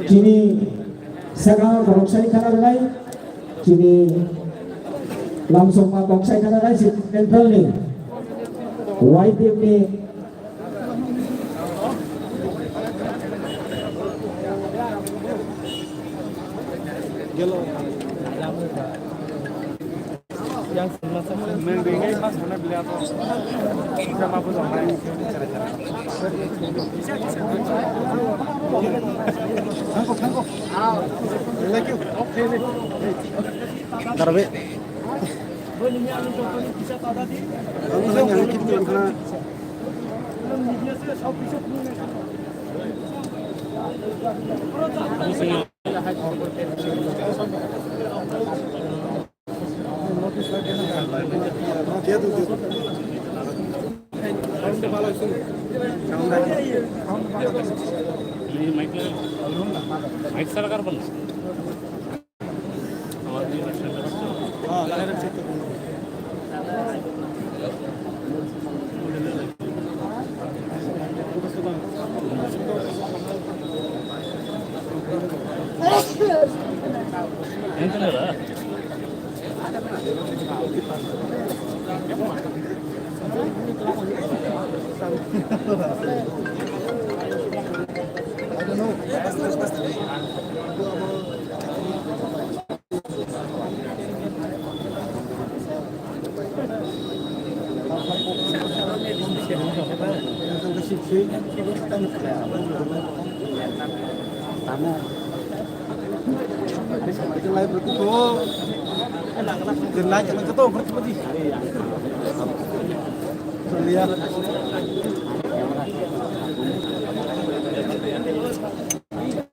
Chini Sega Boksai Kanadai, Chini Langsung Boksai Kanadai, Central ni, White Team ni. yang membengai pas mana beliau kita mampu sampai cara-cara. Tangkap. Lagi. Oke nih. Tarbe. bisa tadi. yang kita kena. माइक सरकार पण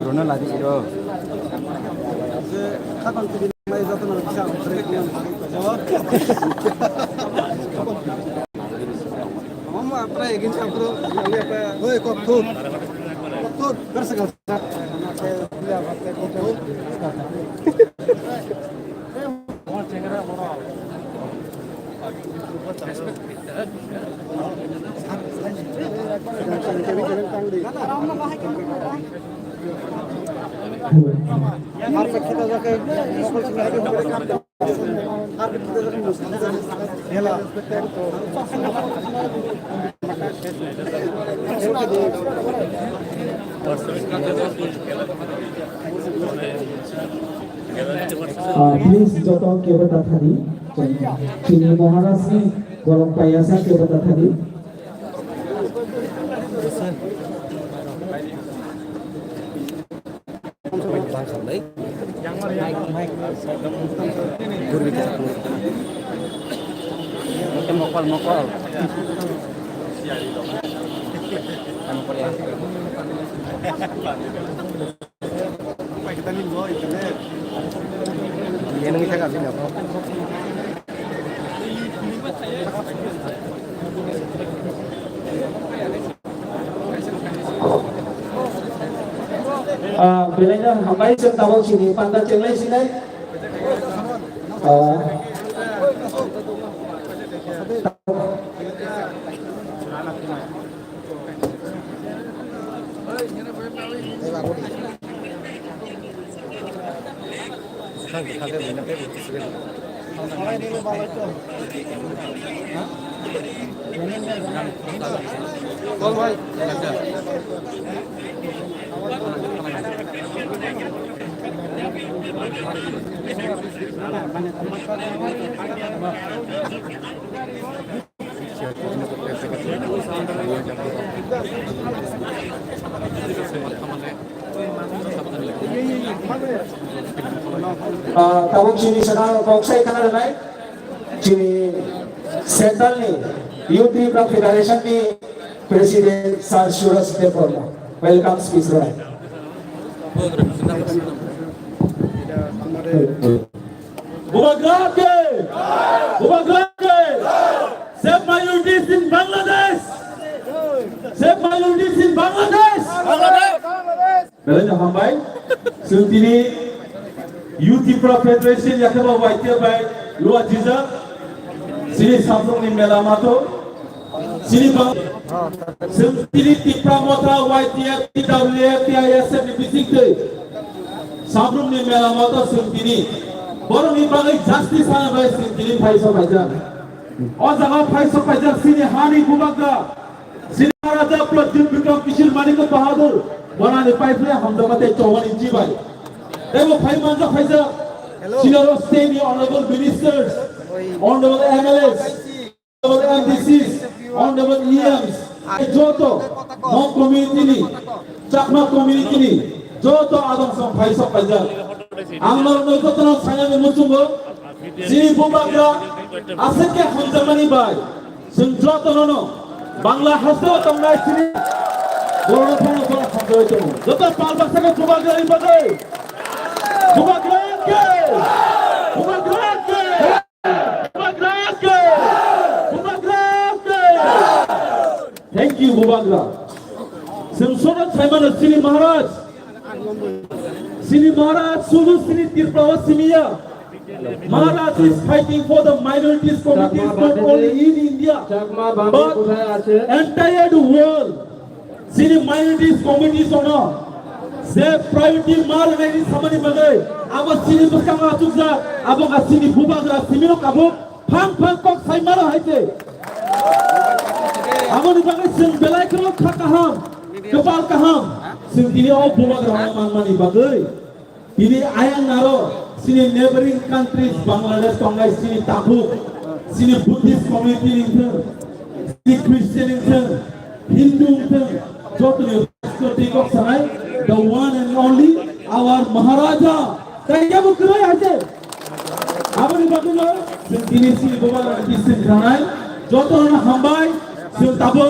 Corona lagi itu. Kapan tu dia mai jatuh nak bisa break ni. Mama apa ingin sampru? Kali apa? Hoi kotor. Kotor. Kerja Please joto kebata tadi, Chini Maharasi Golong Payasa kebata tadi. Mokol. Kita ni loh internet. Ini kita kat sini apa? Bilangnya hambai sentawal sini, pandai cenglai sini. Tabung sini sekarang Boksai Kanadai, sini Central ni Youth Federation ni Presiden Sir Suraj Devorma. Welcome speech right. Bubagrake, save my youths in Bangladesh. Save my youths in Bangladesh. Belanja hambai, sentini Youth Federation yakaba waitya by luar jiza, sini samsung ni melamato. Sinibang Sentiri Tipra Mota YTF TWF TISF ni bisikte Sabrum ni mela mota sentiri Borong ni bagai justice hana bai sentiri paisa baja O jaga paisa baja sini hani gubaga Sini Raja Plajun Bikram Kishil Manik Bahadur Bona ni paisa hamda mate 54 inci bai Debo pai manja paisa Sinaro State honorable ministers honorable MLAs honorable MDCs honorable EMs joto Mon community ni Chakma community ni joto adong sang paisa paisa Anglo no joto no saya memucunggo Sini Bubagra asake hamzamani bai sing joto no Bangla hasdo tongai sini Boro phono phono hamdo itu joto palbak sake Bubagra ni bagai Bubagra ke Bubagra ke Bubagra ke Bubagra ke Thank you Bubagra Simsona Simon Sini Maharaj Sini Maharaj Sulu Sini Tirprawa Simiya Maharaj is fighting for the minorities communities not only in India but entire world Sini minorities communities or not Ze priority mal nani samani bagai abo sini buskang atukza abo asini Bubagra simino kabo phang kok sai mara haite abo ni bagai sing belai kro khakaham kepal kaham sing dini o Bubagra mani bagai ini ayang naro sini neighboring countries Bangladesh Kongai sini Tabuk sini Buddhist community inter sini Christian inter Hindu inter jotni tikok sanai the one and only our Maharaja. Thank you, Bukrai Haje. Abani Bakuno, Sini Sini Bubagra Kisin Janai, Jotona Hambai, Sil Tabo,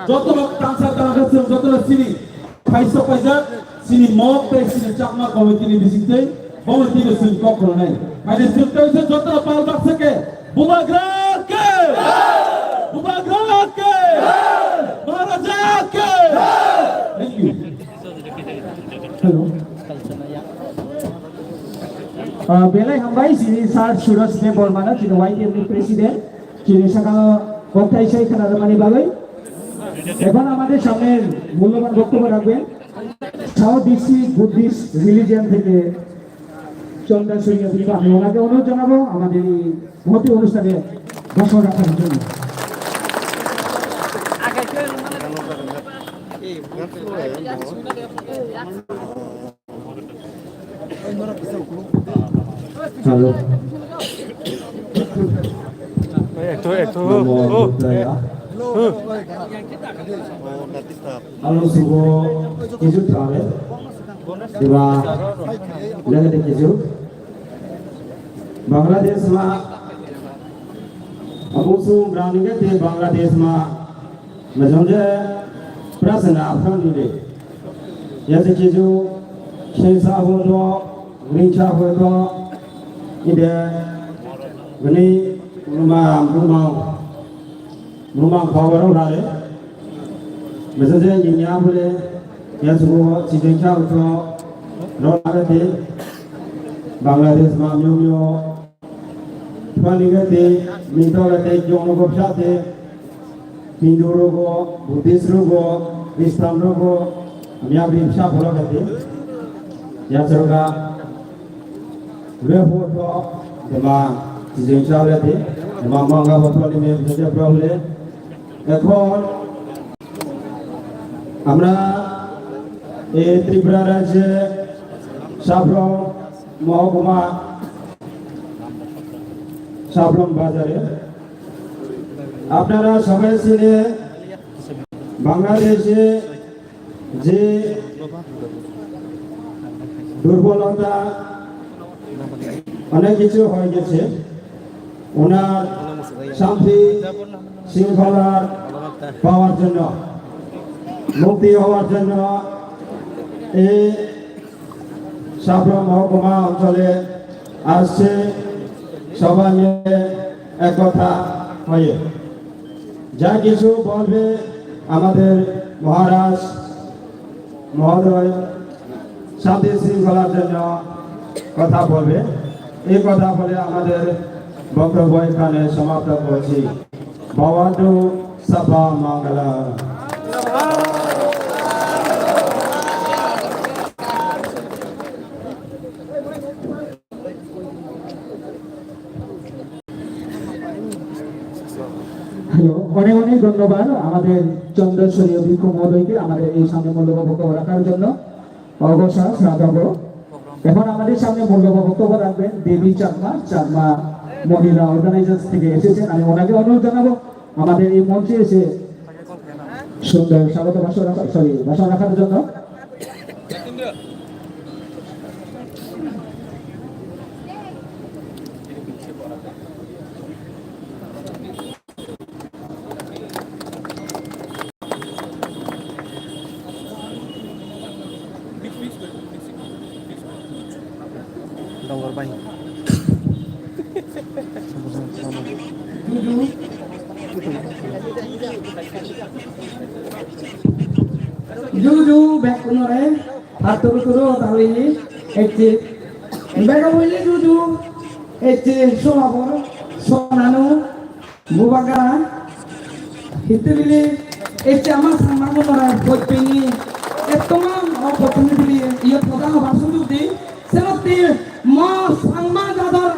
Jotona Kansa Tanaga, Jotona Sini, Paisa Paisa, Sini Mob, Sini Chakma Committee Visite, Committee Sin Kokronai. And the Sil Jotona Palbasake, Bubagra Ke, Bubagra Ke, Maharaja Ke. Thank you. Hello. Belai hambai sini Sar Suraj ne Bormana sini YTF ni President sini sakal বক্তাই সেই খানার মানে বাবাই এখন আমাদের সামনে মূল্যবান বক্তব্য রাখবেন সাউথ ডিস্ট্রিক্ট বুদ্ধিস্ট রিলিজিয়ন থেকে চন্দন সৈন্য আমি ওনাকে অনুরোধ জানাবো আমাদের এই মহতি অনুষ্ঠানে ভাষণ রাখার জন্য Halo. Halo subo kisu tare. Diba lagi kisu. Bangladesh ma abu su berani ke Bangladesh ma macam je prasana afan dulu. Ya sekisu Shensa hono, Rincha hono, ide ini rumah power orang le, misalnya ini apa le, ya semua cincin itu orang ada di Bangladesh mampu paling ada minta ada jono kopsat Hindu rogo, Buddhist rogo, Islam rogo, Mia bimsa pula kati, ya seroga, lepo to, demam, cincin cawle ti, demam mangga botol ini bisa problem. Ekor, আমরা এই ত্রিপুরা রাজ্যে সাবরম মহকুমা সাবরম বাজারে আপনারা সবাই চিনে বাংলাদেশে যে দুর্বলতা অনেক কিছু হয়ে গেছে ওনার শান্তি শৃঙ্খলার পাওয়ার জন্য মুক্তি হওয়ার জন্য এই সাবরম মহকুমা অঞ্চলে আসছে সবাই মিলে একতা হয়ে যা কিছু বলবে আমাদের মহারাজ মহোদয় শান্তি শৃঙ্খলার জন্য কথা বলবে এই কথা বলে আমাদের বক্তব্য এখানে সমাপ্ত করছি ভবন্তু सभा मंगला হ্যালো, অনেক অনেক ধন্যবাদ আমাদের চন্দ্রশ্বরী ভিক্ষু মহোদয়কে আমাদের এই সামনে মূল্যবান বক্তব্য রাখার জন্য অবসর শ্রাদ্ধ। এখন আমাদের সামনে মূল্যবান বক্তব্য রাখবেন দেবী চাকমা মহিলা অর্গানাইজার্স থেকে এসেছেন। আমি ওনাকে অনুরোধ জানাবো আমাদের এই মঞ্চে এসে সুন্দর স্বাগত ভাষণ রাখার জন্য। डंगर by Juju back kunore atur turu tali ece back awili juju ece solabor sonanu bubagara hitibili ece ama sama kunore potpini etomam opportunity iyo podang basudi seperti mas sangma jador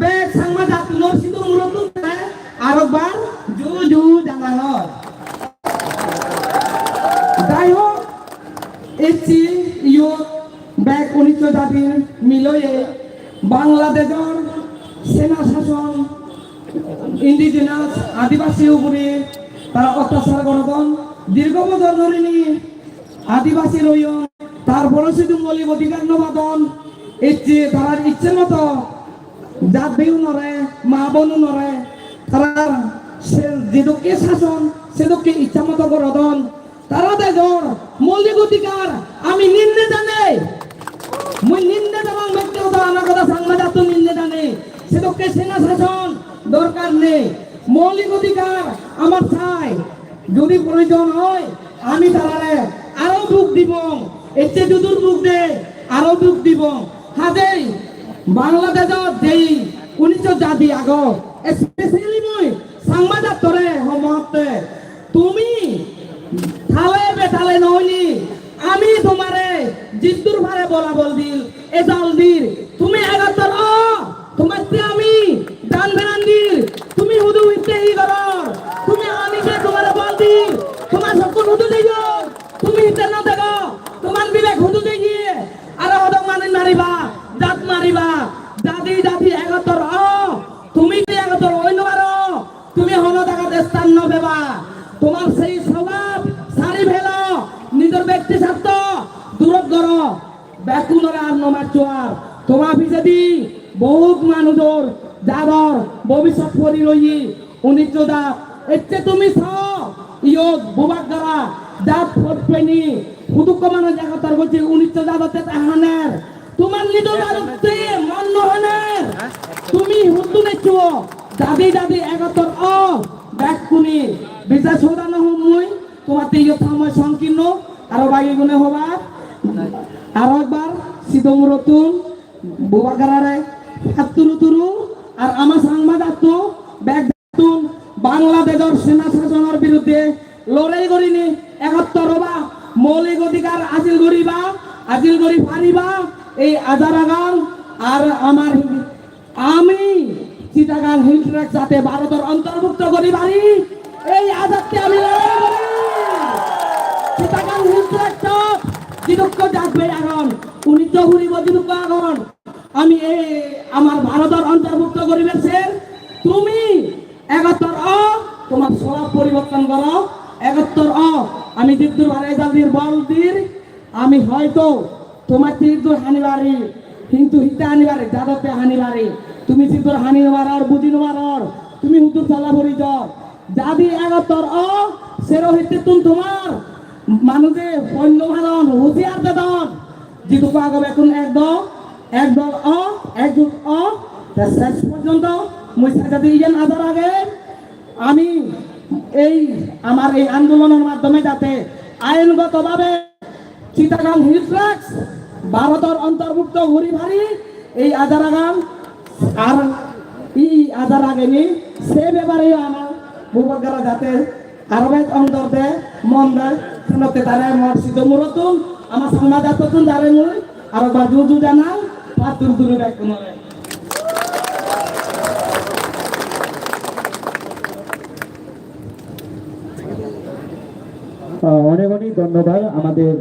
back sangma jatuh situ mulut arobar juju jangan lor dayo AC youth back 19 জাতির মিলয়ে বাংলাদেশের সেনা শাসন indigenous আদিবাসী উপরে তারা অত্যাচার করতন দীর্ঘ বছর ধরে নিয়ে আদিবাসী রইন তারপরে শুধু মৌলিক অধিকার নবাদন এসে তার ইচ্ছে মতো জাত বিহু নরে মা বনু নরে তারা যেদকে শাসন সেদকে ইচ্ছা মতো করদন তারা দেজর মৌলিক অধিকার আমি নিন্দে জানে মুই নিন্দে জানাং ব্যক্তিগত আমার কথা সাংবাদিক নিন্দে জানে সেদকে সেনা শাসন দরকার নেই মৌলিক অধিকার আমার চাই যদি প্রয়োজন হয় আমি তারারে আরো দুঃখ দিব এতে দুদুর দুঃখ দে আরো দুঃখ দিব হাজেই বাংলাদেশত যেই 19 জাতি আগ স্পেশালি মই সাংবাদিক তরে হমতে তুমি থালে বেতালে নহলি আমি তোমারে জিদ্দুর ভারে বলা বল দিল এজাল দিল তুমি এগাতর তোমার আমি দান বেরান দিল তুমি হুদু ইতে হি করর তুমি আনিকে তোমারে বল দিল তোমার সকল হুদু দেইও তুমি ইতে না দেখো তোমার বিবেক হুদু দেই আর হদ মানে মারিবা জাত মারিবা জাতি জাতি এগাতর তুমি যে এগাতর অন্য মারো তুমি হন টাকা দেস্তান নবেবা তোমার সেই স্বভাব সারি ভেলো নিজের ব্যক্তি স্বার্থ দূরত কর ব্যাকুলরে আর নমার চোয়ার তোমার পিছাদি বহুত মানুষের যাদর ভবিষ্যৎ পরি রই 19 জাত এতে তুমি ইয়ত বুবাক দ্বারা জাত ফটপেনি হুদুক মানুষ জায়গাতার বলছে 19 জাততে তাহানের তোমার নিজের জাততে মন নহনের তুমি হুদু নেছো দাদি দাদি এগাতর ব্যাকুনি বিচার সৌদানো মুই তোমার তেইয় সময় সংকীর্ণ আরো বাকি গুণে হবা আরো একবার সিদমরতুন বুবাকারারে হাতুরু তুরু আর আমার সাংবাদিক তো ব্যাগ তুন বাংলাদেশের সেনা শাসনের বিরুদ্ধে লড়াই করিনি 71 বা মৌলিক অধিকার হাসিল করিবা হাসিল করি পারিবা এই আজারাগান আর আমার আমি চিটাগাং হিল ট্র্যাক যাতে ভারতের অন্তর্ভুক্ত করি পারি এই আজাদকে আমি লড়াই করি চিটাগাং হিল ট্র্যাক জিদুক্ষ যাবে এখন 19 ঘুরিব জিদুক্ষ এখন আমি এই আমার ভারতের অন্তর্ভুক্ত করিবেছে তুমি 71 তোমার স্বভাব পরিবর্তন করো 71 আমি জিদ্দুর ভারে জালদির বল দির আমি হয়তো তোমার জিদ্দুর হানিবারি কিন্তু হিতা হানিবারি যাদতে হানিবারি তুমি জিদ্দুর হানি মারার বুঝি মারার তুমি হুতুর চালা ভরি যাও যাদি 71 সেরো হিতে তোমার মানুষে পণ্য ভালন হুঁশিয়ার দেদন জিদুক আগব এখন একদল একজুট শেষ পর্যন্ত মুই সাজাতে ইয়েন আদার আগে আমি এই আমার এই আন্দোলনের মাধ্যমে যাতে আইনগতভাবে চিটাগাং হিল ট্র্যাক্স ভারতের অন্তর্ভুক্ত ঘুরি ভারি এই আজারাগান আর এই আজার আগেনি সে ব্যাপারে আমার বুবাগারা যাতে Arwet ondorde monda sanote tare mor sido murotum ama sama datotun dare mui aro bajuju janang patur dulu baik kumare. অনেক অনেক ধন্যবাদ আমাদের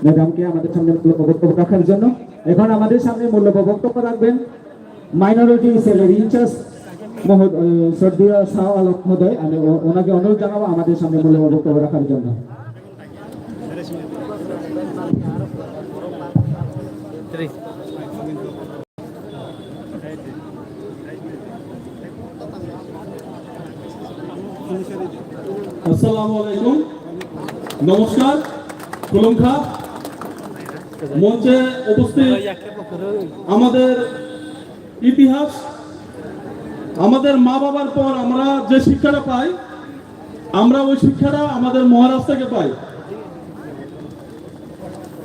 ম্যাডামকে আমাদের সামনে বক্তব্য রাখার জন্য। এখন আমাদের সামনে মূল্যবান বক্তব্য রাখবেন মাইনরিটি সেলের ইনচার্জ শ্রদ্ধেয় শাহ আলম মহোদয়। আমি ওনাকে অনুরোধ জানাবো আমাদের সামনে মূল্যবান বক্তব্য রাখার জন্য। আসসালামু আলাইকুম, নমস্কার। কুলুমখা মঞ্চে উপস্থিত আমাদের ইতিহাস, আমাদের মা বাবার পর আমরা যে শিক্ষাটা পাই, আমরা ওই শিক্ষাটা আমাদের মহারাজ থেকে পাই।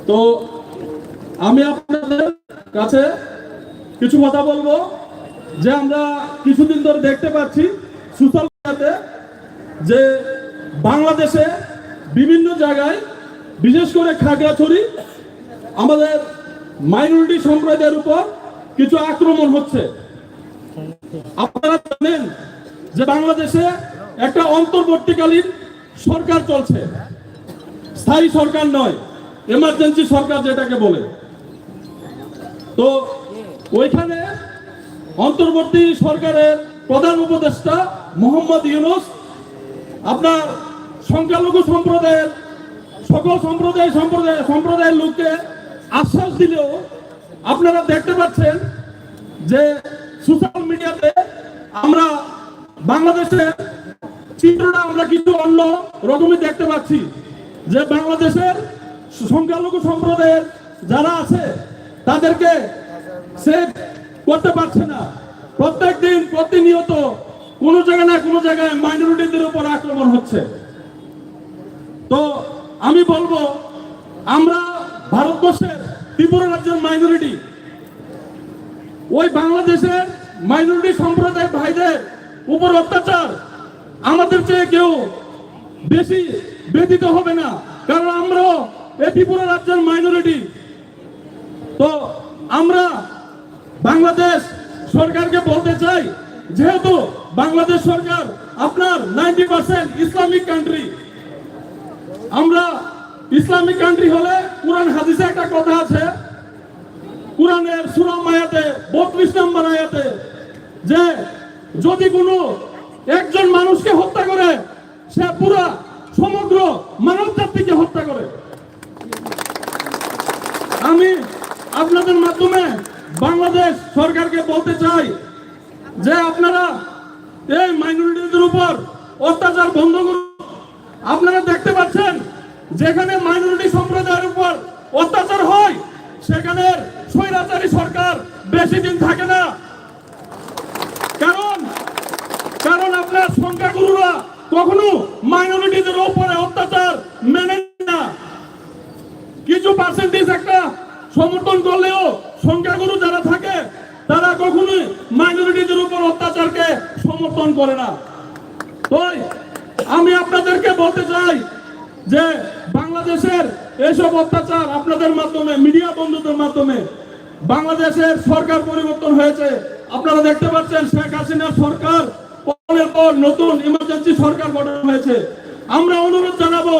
তো আমি আপনাদের কাছে কিছু কথা বলবো যে আমরা কিছুদিন ধরে দেখতে পাচ্ছি সোশ্যাল মিডিয়াতে যে বাংলাদেশে বিভিন্ন জায়গায় বিশেষ করে খাগড়াছড়ি আমাদের মাইনরিটি সম্প্রদায়ের উপর কিছু আক্রমণ হচ্ছে। আপনারা জানেন যে বাংলাদেশে একটা অন্তর্বর্তীকালীন সরকার চলছে, স্থায়ী সরকার নয়, এমার্জেন্সি সরকার যেটাকে বলে। তো ওইখানে অন্তর্বর্তী সরকারের প্রধান উপদেষ্টা মোহাম্মদ ইউনূস আপনার সংখ্যালঘু সম্প্রদায়ের সকল সম্প্রদায়ের লোককে আশ্বাস দিলেও আপনারা দেখতে পাচ্ছেন যে সোশ্যাল মিডিয়াতে আমরা বাংলাদেশের চিত্রটা আমরা কিছু অন্য রকমই দেখতে পাচ্ছি, যে বাংলাদেশের সংখ্যালঘু সম্প্রদায়ের যারা আছে তাদেরকে সেভ করতে পারছে না। প্রত্যেক দিন প্রতিনিয়ত কোনো জায়গায় না কোনো জায়গায় মাইনরিটিদের উপর আক্রমণ হচ্ছে। তো আমি বলবো আমরা ভারতবর্ষের ত্রিপুরা রাজ্যের মাইনরিটি, ওই বাংলাদেশের মাইনরিটি সম্প্রদায় ভাইদের উপর অত্যাচার আমাদের চেয়ে কেউ বেশি ব্যতীত হবে না, কারণ আমরাও এই ত্রিপুরা রাজ্যের মাইনরিটি। তো আমরা বাংলাদেশ সরকারকে বলতে চাই, যেহেতু বাংলাদেশ সরকার আপনার 90% ইসলামিক কান্ট্রি, আমরা ইসলামিক কান্ট্রি হলে কুরআন হাদিসে একটা কথা আছে, কুরআনের সূরা আয়াতে 32 নম্বর আয়াতে, যে যদি কোনো একজন মানুষকে হত্যা করে সে পুরো সমগ্র মানব জাতিকে হত্যা করে। আমি আপনাদের মাধ্যমে বাংলাদেশ সরকারকে বলতে চাই যে আপনারা এই মাইনরিটিদের উপর অত্যাচার বন্ধ করুন। আপনারা দেখতে পাচ্ছেন যেখানে মাইনরিটি সম্প্রদায়ের উপর অত্যাচার হয় সেখানে স্বৈরাচারী সরকার বেশি দিন থাকে না, কারণ আপনার সংখ্যাগুরুরা কখনো মাইনরিটিদের উপরে অত্যাচার মেনে নেয় না। কিছু পার্সেন্টেজ একটা সমর্থন করলেও সংখ্যাগুরু যারা থাকে তারা কখনোই মাইনরিটিদের উপর অত্যাচারকে সমর্থন করে না। তো আমি আপনাদেরকে বলতে চাই যে বাংলাদেশের এসব অত্যাচার আপনাদের মাধ্যমে, মিডিয়া বন্ধুদের মাধ্যমে বাংলাদেশের সরকার পরিবর্তন হয়েছে। আপনারা দেখতে পাচ্ছেন শেখ হাসিনার সরকার পতনের পর নতুন ইমার্জেন্সি সরকার গঠন হয়েছে। আমরা অনুরোধ জানাবো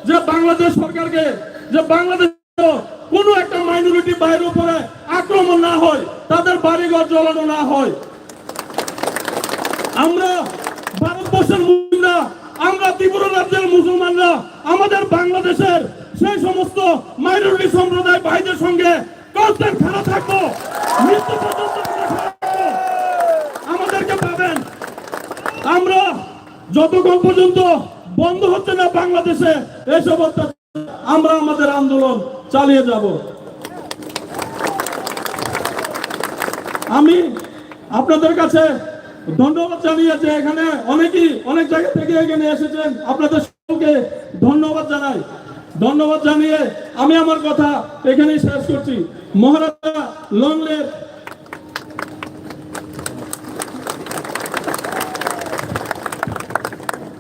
যে বাংলাদেশ সরকারকে, যে বাংলাদেশ কোনো একটা মাইনরিটি বাইরের উপরে আক্রমণ না হয়, তাদের বাড়িঘর জ্বালানো না হয়। আমরা ভারতবর্ষের মুসলিমরা, আমরা ত্রিপুরা রাজ্যের মুসলমানরা আমাদের বাংলাদেশের সেই সমস্ত মাইনরিটি সম্প্রদায় ভাইদের সঙ্গে কনস্ট্যান্ট খেলা থাকবো, মৃত্যু পর্যন্ত আমাদেরকে পাবেন। আমরা যতক্ষণ পর্যন্ত বন্ধ হচ্ছে না বাংলাদেশে এসব অত্যাচার, আমরা আমাদের আন্দোলন চালিয়ে যাব। আমি আপনাদের কাছে ধন্যবাদ জানিয়ে, যে এখানে অনেকেই অনেক জায়গা থেকে এখানে এসেছেন, আপনাদের সকলকে ধন্যবাদ জানাই। ধন্যবাদ জানিয়ে আমি আমার কথা এখানেই শেষ করছি। মহারাজা লংলের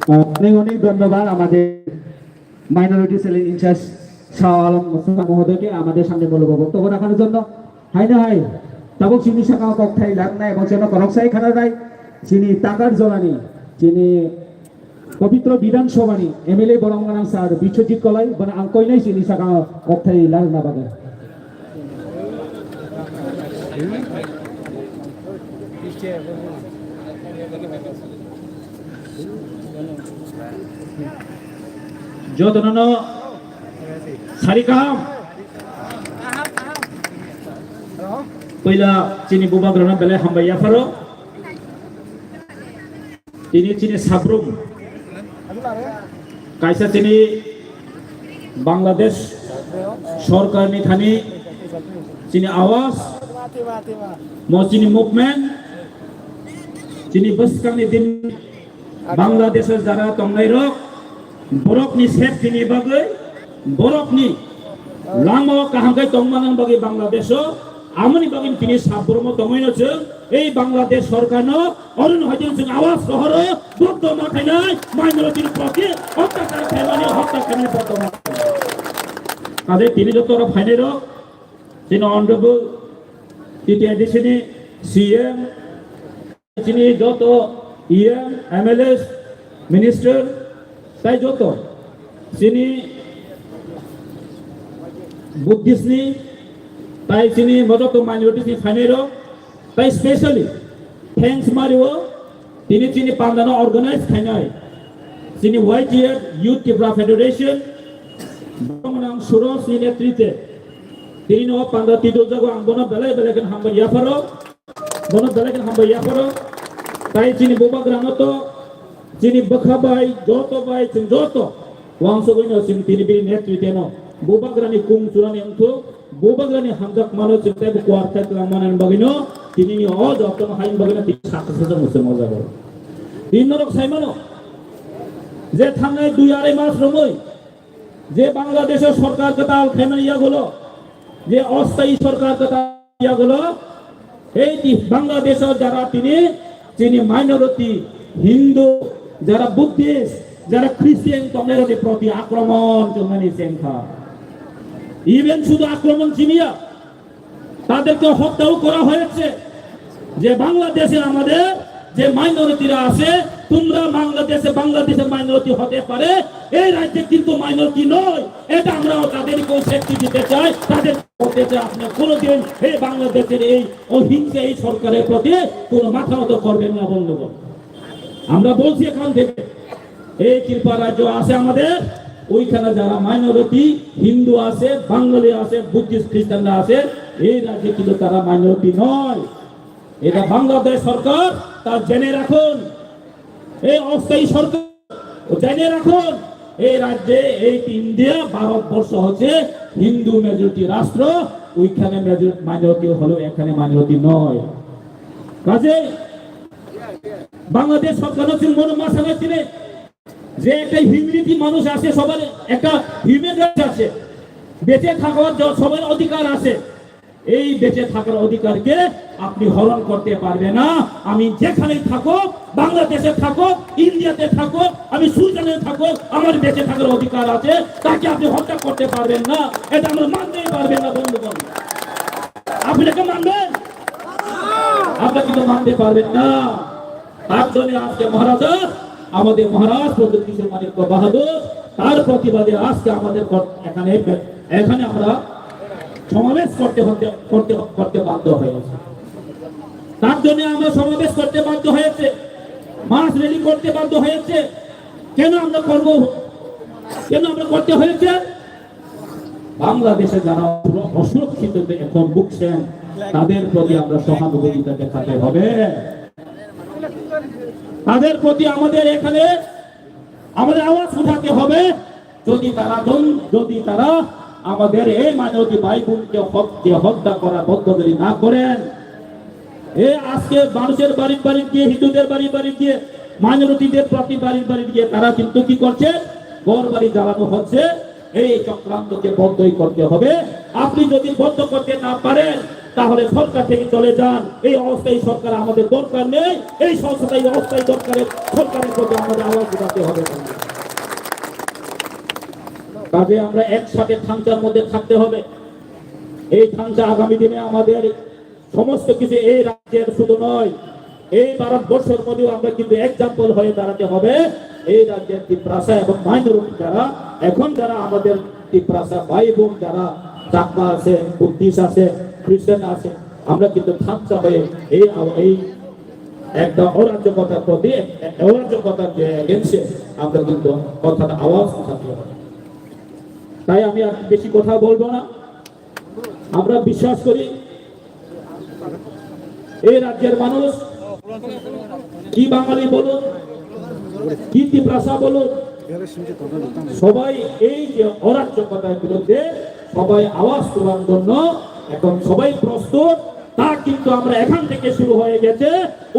অনেক অনেক ধন্যবাদ আমাদের মাইনরিটি সেলের ইনচার্জ শাহ আলম মোস্তফা মহোদয়কে আমাদের সামনে মূল্যবান বক্তব্য রাখার জন্য। হাই না হাই তাবক চিনি শাখা কক্ষায় লাগ নাই এবং যেন করকসাই খানা নাই চিনি টাকার জলানি চিনি পবিত্র বিধানসভানি এমএলএ বরংগানাং স্যার বিশ্বজিৎ কলাই মানে আঙ্কই নাই চিনি শাখা কক্ষায় লাগ না বাগে যতন সারিকাম पहिला चिनी बुबा ग्रहण बेले हामबाया फारो तिनी चिनी साब्रुम कायसा चिनी बांग्लादेश सरकार नि थानी चिनी आवाज मो चिनी मुभमेंट चिनी बसकांनि दिन बांग्लादेश जारा तंगनाय रक बरफनि सेफटिनि बागै बरफनि लामा काहांगाय तंगमानां बागै बांग्लादेश आमनि बागिन तिनी साब्रुमो तंगैनो जों এই বাংলাদেশ সরকার অরুণ হাজির সিং আওয়াজ শহর বদ্ধ মাথায় নাই মাইনরিটির পক্ষে অত্যাচার ফেলানি হত্যা খেলানি বর্তমান তাদের তিনি যত ফাইনের তিনি অনারেবল তৃতীয় এডিশনে সিএম তিনি যত ইএম এমএলএস মিনিস্টার তাই যত তিনি বুদ্ধিস্টনি তাই তিনি মদত মাইনরিটি ফাইনের তাই স্পেশালি থ্যাঙ্কস মারিও তিনি চিনি পান্দানো অর্গানাইজ খাইনাই চিনি ওয়াইটিআর ইউথ ত্রিপুরা ফেডারেশন বংনাং সুরস নি নেতৃত্বে তিনি নো পান্দা তিদো জাগো আঙ্গনা বেলায় বেলাকেন হাম্বা ইয়াফারো বন বেলাকেন হাম্বা ইয়াফারো তাই চিনি বোবা গ্রামত চিনি বখাবাই যত বাই চিন যত ওয়াংস গইনো চিনি তিনি বি নেতৃত্বে নো বোবা গ্রানি কুং চুরানি অংথো বোবা গ্রানি হামজাক মানো চিন্তায় কোয়ার্টার ক্লামানান বাগিনো তিনি অজ অতম হাইন বাগিনো তিনি সাকসেস মুসে মজা করে তিন নরক সাইমানো যে থানায় 2-2.5 মাস রমই যে বাংলাদেশের সরকার কথা খেমেন ইয়া হলো যে অস্থায়ী সরকার কথা ইয়া হলো এই বাংলাদেশের যারা তিনি মাইনরিটি হিন্দু যারা বুদ্ধিস্ট যারা খ্রিস্টান তাদের প্রতি আক্রমণ চলমানি সংখ্যা ইভেন শুধু আক্রমণ চিনিয়া তাদেরকে হত্যাও করা হয়েছে যে বাংলাদেশে আমাদের যে মাইনরিটিরা আছে তোমরা বাংলাদেশে মাইনরিটি হতে পারে এই রাজ্যে কিন্তু মাইনরিটি নয় এটা আমরা তাদেরকে স্বীকৃতি দিতে চাই তাদের বলতে চাই আপনি কোনোদিন এই বাংলাদেশের এই অহিংসা এই সরকারের প্রতি কোনো মাথা নত করবেন না বন্ধুগণ আমরা বলছি এখান থেকে এই ত্রিপুরা রাজ্য আছে আমাদের ওইখানে যারা মাইনরিটি হিন্দু আছে বাঙালি আছে বুদ্ধিস্ট খ্রিস্টানরা আছে এই রাজ্যে কিন্তু তারা মাইনরিটি নয় এটা বাংলাদেশ সরকার তা জেনে রাখুন এই অস্থায়ী সরকার জেনে রাখুন এই রাজ্যে এই ইন্ডিয়া ভারতবর্ষ হচ্ছে হিন্দু মেজরিটি রাষ্ট্র ওইখানে মাইনরিটি হলো এখানে মাইনরিটি নয় কাজে বাংলাদেশ সরকার হচ্ছে মনোমাসানা ছিলেন যে একটা হিউম্যানিটি মানুষ আছে সবার একটা হিউম্যান রাইটস আছে বেঁচে থাকার সবার অধিকার আছে এই বেঁচে থাকার অধিকারকে আপনি হরণ করতে পারবে না আমি যেখানেই থাকো বাংলাদেশে থাকো ইন্ডিয়াতে থাকো আমি সুইজারল্যান্ডে থাকো আমার বেঁচে থাকার অধিকার আছে তাকে আপনি হত্যা করতে পারবেন না এটা আমরা মানতেই পারবেন না বন্ধুগণ আপনি কি মানবেন আপনি কিন্তু মানতে পারবেন না তার জন্য আজকে মহারাজা আমাদের মহারাজ প্রদীপ কিশোর মানিক্য বাহাদুর তার প্রতিবাদে আজকে আমাদের এখানে আমরা সমাবেশ করতে বাধ্য হয়েছে তার জন্য আমরা সমাবেশ করতে বাধ্য হয়েছে মাস র্যালি করতে বাধ্য হয়েছে কেন আমরা করতে হয়েছে বাংলাদেশে যারা অসুরক্ষিত এখন ভুগছেন তাদের প্রতি আমরা সহানুভূতিটা দেখাতে হবে তাদের প্রতি আমাদের এখানে আমাদের আওয়াজ উঠাতে হবে যদি তারা আমাদের এই মানবী ভাই বোনকে হত্যা করা বদ্ধগিরি না করেন এই আজকে মানুষের বাড়ি গিয়ে হিন্দুদের বাড়ি গিয়ে মাইনরিটিদের প্রতি বাড়ি গিয়ে তারা কিন্তু কি করছে ঘর বাড়ি জ্বালানো হচ্ছে এই চক্রান্তকে বন্ধই করতে হবে আপনি যদি বন্ধ করতে না পারেন তাহলে সরকার থেকে চলে যান। এই অস্থায়ী সরকার আমাদের দরকার নেই। এই সংস্থায় অস্থায়ী সরকারের প্রতি আমাদের আওয়াজ উঠাতে হবে। কাজে আমরা একসাথে থাঞ্চার মধ্যে থাকতে হবে। এই থাঞ্চা আগামী দিনে আমাদের সমস্ত কিছু এই রাজ্যের শুধু নয়, এই ভারতবর্ষের মধ্যেও আমরা কিন্তু এক্সাম্পল হয়ে দাঁড়াতে হবে। এই রাজ্যের তিপ্রাসা এবং মাইনরিটি যারা এখন যারা আমাদের তিপ্রাসা ভাই বোন যারা চাকমা আছে, বুদ্ধিস্ট আছে, খ্রিস্টান আছে, আমরা কিন্তু থাঞ্চা হয়ে এই একটা অরাজ্যকতার প্রতি অরাজ্যকতার যে এগেন্সে আমরা কিন্তু কথাটা আওয়াজ উঠাতে হবে। তাই আমি আর বেশি কথা বলবো না। আমরা বিশ্বাস করি এই রাজ্যের মানুষ, কি বাঙালি বলুন, কি তিপ্রাসা বলুন, সবাই এই যে অরাজ্যকতার বিরুদ্ধে সবাই আওয়াজ তোলার জন্য এখন সবাই প্রস্তুত। তা কিন্তু আমরা এখান থেকে শুরু হয়ে গেছে।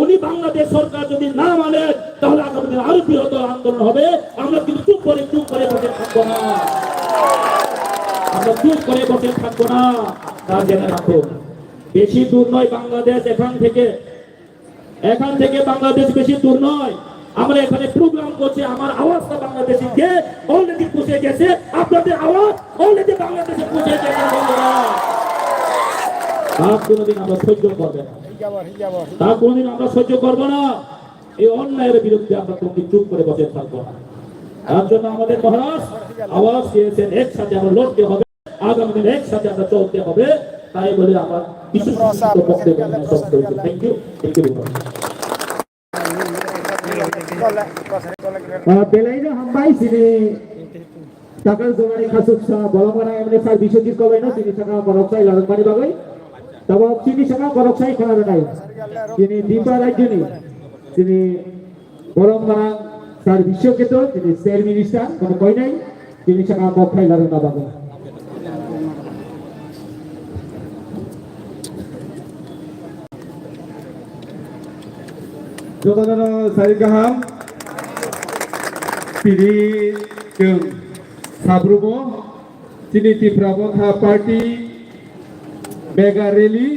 উনি বাংলাদেশ সরকার যদি না মানে তাহলে আগামী দিনে আরো বৃহত্তর আন্দোলন হবে। আমরা কিন্তু চুপ করে বসে থাকবো না। আমরা চুপ করে বসে থাকবো না। তা জেনে রাখুন, বেশি দূর নয় বাংলাদেশ। এখান থেকে বাংলাদেশ বেশি দূর নয়। আমরা এখানে প্রোগ্রাম করছি, আমার আওয়াজটা বাংলাদেশে গিয়ে অলরেডি পৌঁছে গেছে। আপনাদের আওয়াজ অলরেডি বাংলাদেশে পৌঁছে গেছে। তা কোনোদিন আমরা সহ্য করবো না। তা কোনোদিন আমরা সহ্য করবো না। এই অন্যায়ের বিরুদ্ধে আমরা কোনোদিন চুপ করে বসে থাকবো না। তার জন্য আমাদের মহারাজ আওয়াজ দিয়েছেন, একসাথে আমরা লড়তে হবে, আগামী দিনে একসাথে আমরা চলতে হবে। তাই বলে আমার বিশেষ বক্তব্য thank you. Belainya hambai sini takal zomani khasuk sa bolongana emne sar bisojit kobai no sini saka boroksai larang mani bagai tabo sini saka boroksai khana nai sini dipa rajyoni sini bolongana sar bishoketo sini sel minister kono koi nai sini saka boroksai larang na bagai Jodana sarigaham piri jeung sabrumo sini Tiprabotha party mega rally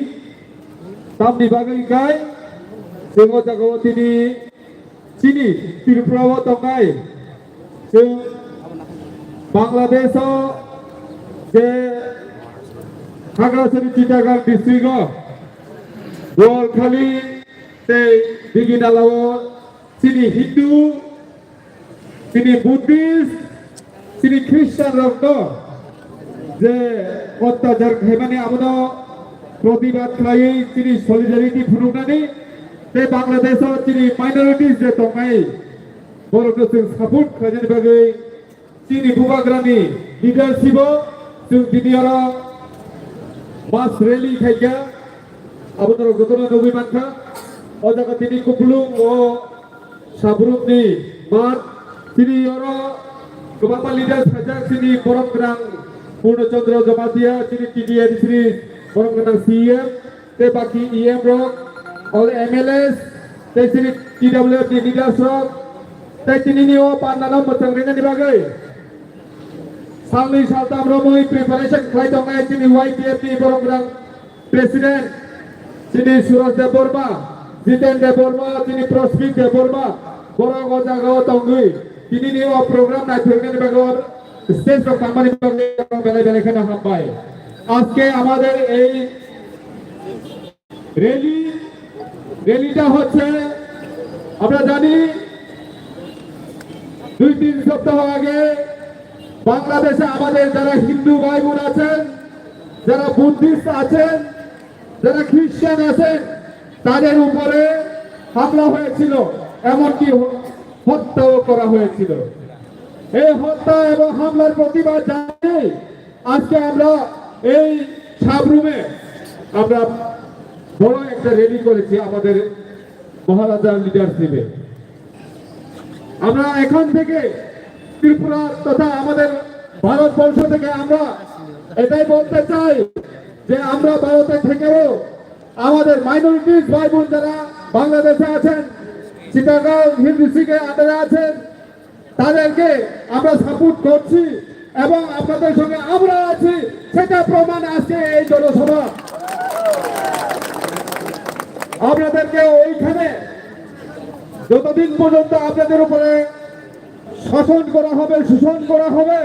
tam dibagai kai singo jago tini sini Tiprabotha kai jeung Bangladesh je Khagrasari Chittagong district Golkhali Diginalawo sini Hindu, sini Buddhist, sini Christian rokno je অত্যাচার হেমানে আমরা প্রতিবাদ খাই sini solidarity ফুরুনানি te Bangladesh sini minorities je tongai borokno sing support khajani bagai sini bubagrani leadership sing diniara mass rally khaija abunaro gotona nobi mankha Ojaga tini kuplung o sabruk ni mat sini oro kebapa leader saja sini Borong Kenang Purno Chandra Jamatia sini TDA di sini Borong Kenang CM te baki EM rock all MLS te sini TWF di leaders rock te sini ni o pananam macam rena di bagai Sangli saltam romoi preparation klai tongai sini YTF di Borong Kenang Presiden sini Suraj Deborma Jiten Deborma, sini Prospik Deborma, Borong Ojaga Tongui, sini ni o program na thirne bagor stage of company bagor bele khana hambai. Ajke amader ei rallyটা হচ্ছে আমরা জানি 2-3 সপ্তাহ আগে বাংলাদেশে আমাদের যারা হিন্দু ভাই বোন আছেন, যারা বুদ্ধিস্ট আছেন, যারা খ্রিস্টান আছেন তাদের উপরে হামলা হয়েছিল, এমনকি হত্যাও করা হয়েছিল। এই হত্যা এবং হামলার প্রতিবাদ জানিয়ে আজকে আমরা এই সাবরুমে আমরা বড় একটা র্যালি করেছি আমাদের মহারাজার লিডারশিপে। আমরা এখান থেকে ত্রিপুরা তথা আমাদের ভারতবর্ষ থেকে আমরা এটাই বলতে চাই যে আমরা ভারতে থেকেও আমাদের মাইনরিটিস ভাই বোন যারা বাংলাদেশে আছেন, চিটাগাং হিল ডিস্ট্রিক্টে আন্ডারে আছেন, তাদেরকে আমরা সাপোর্ট করছি এবং আপনাদের সঙ্গে আমরা আছি, সেটা প্রমাণ আজকে এই জনসভা। আপনাদেরকে ওইখানে যতদিন পর্যন্ত আপনাদের উপরে শাসন করা হবে, শোষণ করা হবে,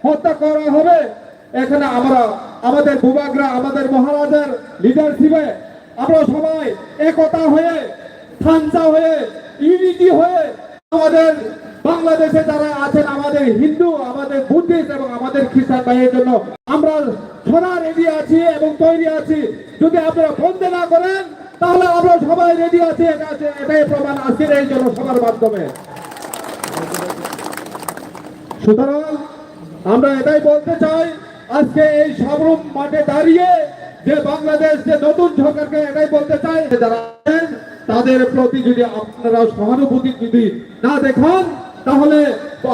হত্যা করা হবে, এখানে আমরা আমাদের ভূভাগরা, আমাদের মহারাজার লিডারশিপে আমরা সবাই একতা হয়ে, ঠান্ডা হয়ে, ইউনিটি হয়ে আমাদের বাংলাদেশে যারা আছেন, আমাদের হিন্দু, আমাদের বুদ্ধিস্ট এবং আমাদের খ্রিস্টান ভাইয়ের জন্য আমরা সদা রেডি আছি এবং তৈরি আছি। যদি আপনারা বন্ধ না করেন তাহলে আমরা সবাই রেডি আছি। এটাই প্রমাণ আজকের এই জনসভার মাধ্যমে। সুতরাং আমরা এটাই বলতে চাই, আজকে এই সাবরুম মাঠে দাঁড়িয়ে যে বাংলাদেশ যে নতুন সরকারকে এটাই বলতে চাই, যারা আছেন তাদের প্রতি যদি আপনারা সহানুভূতি যদি না দেখান তাহলে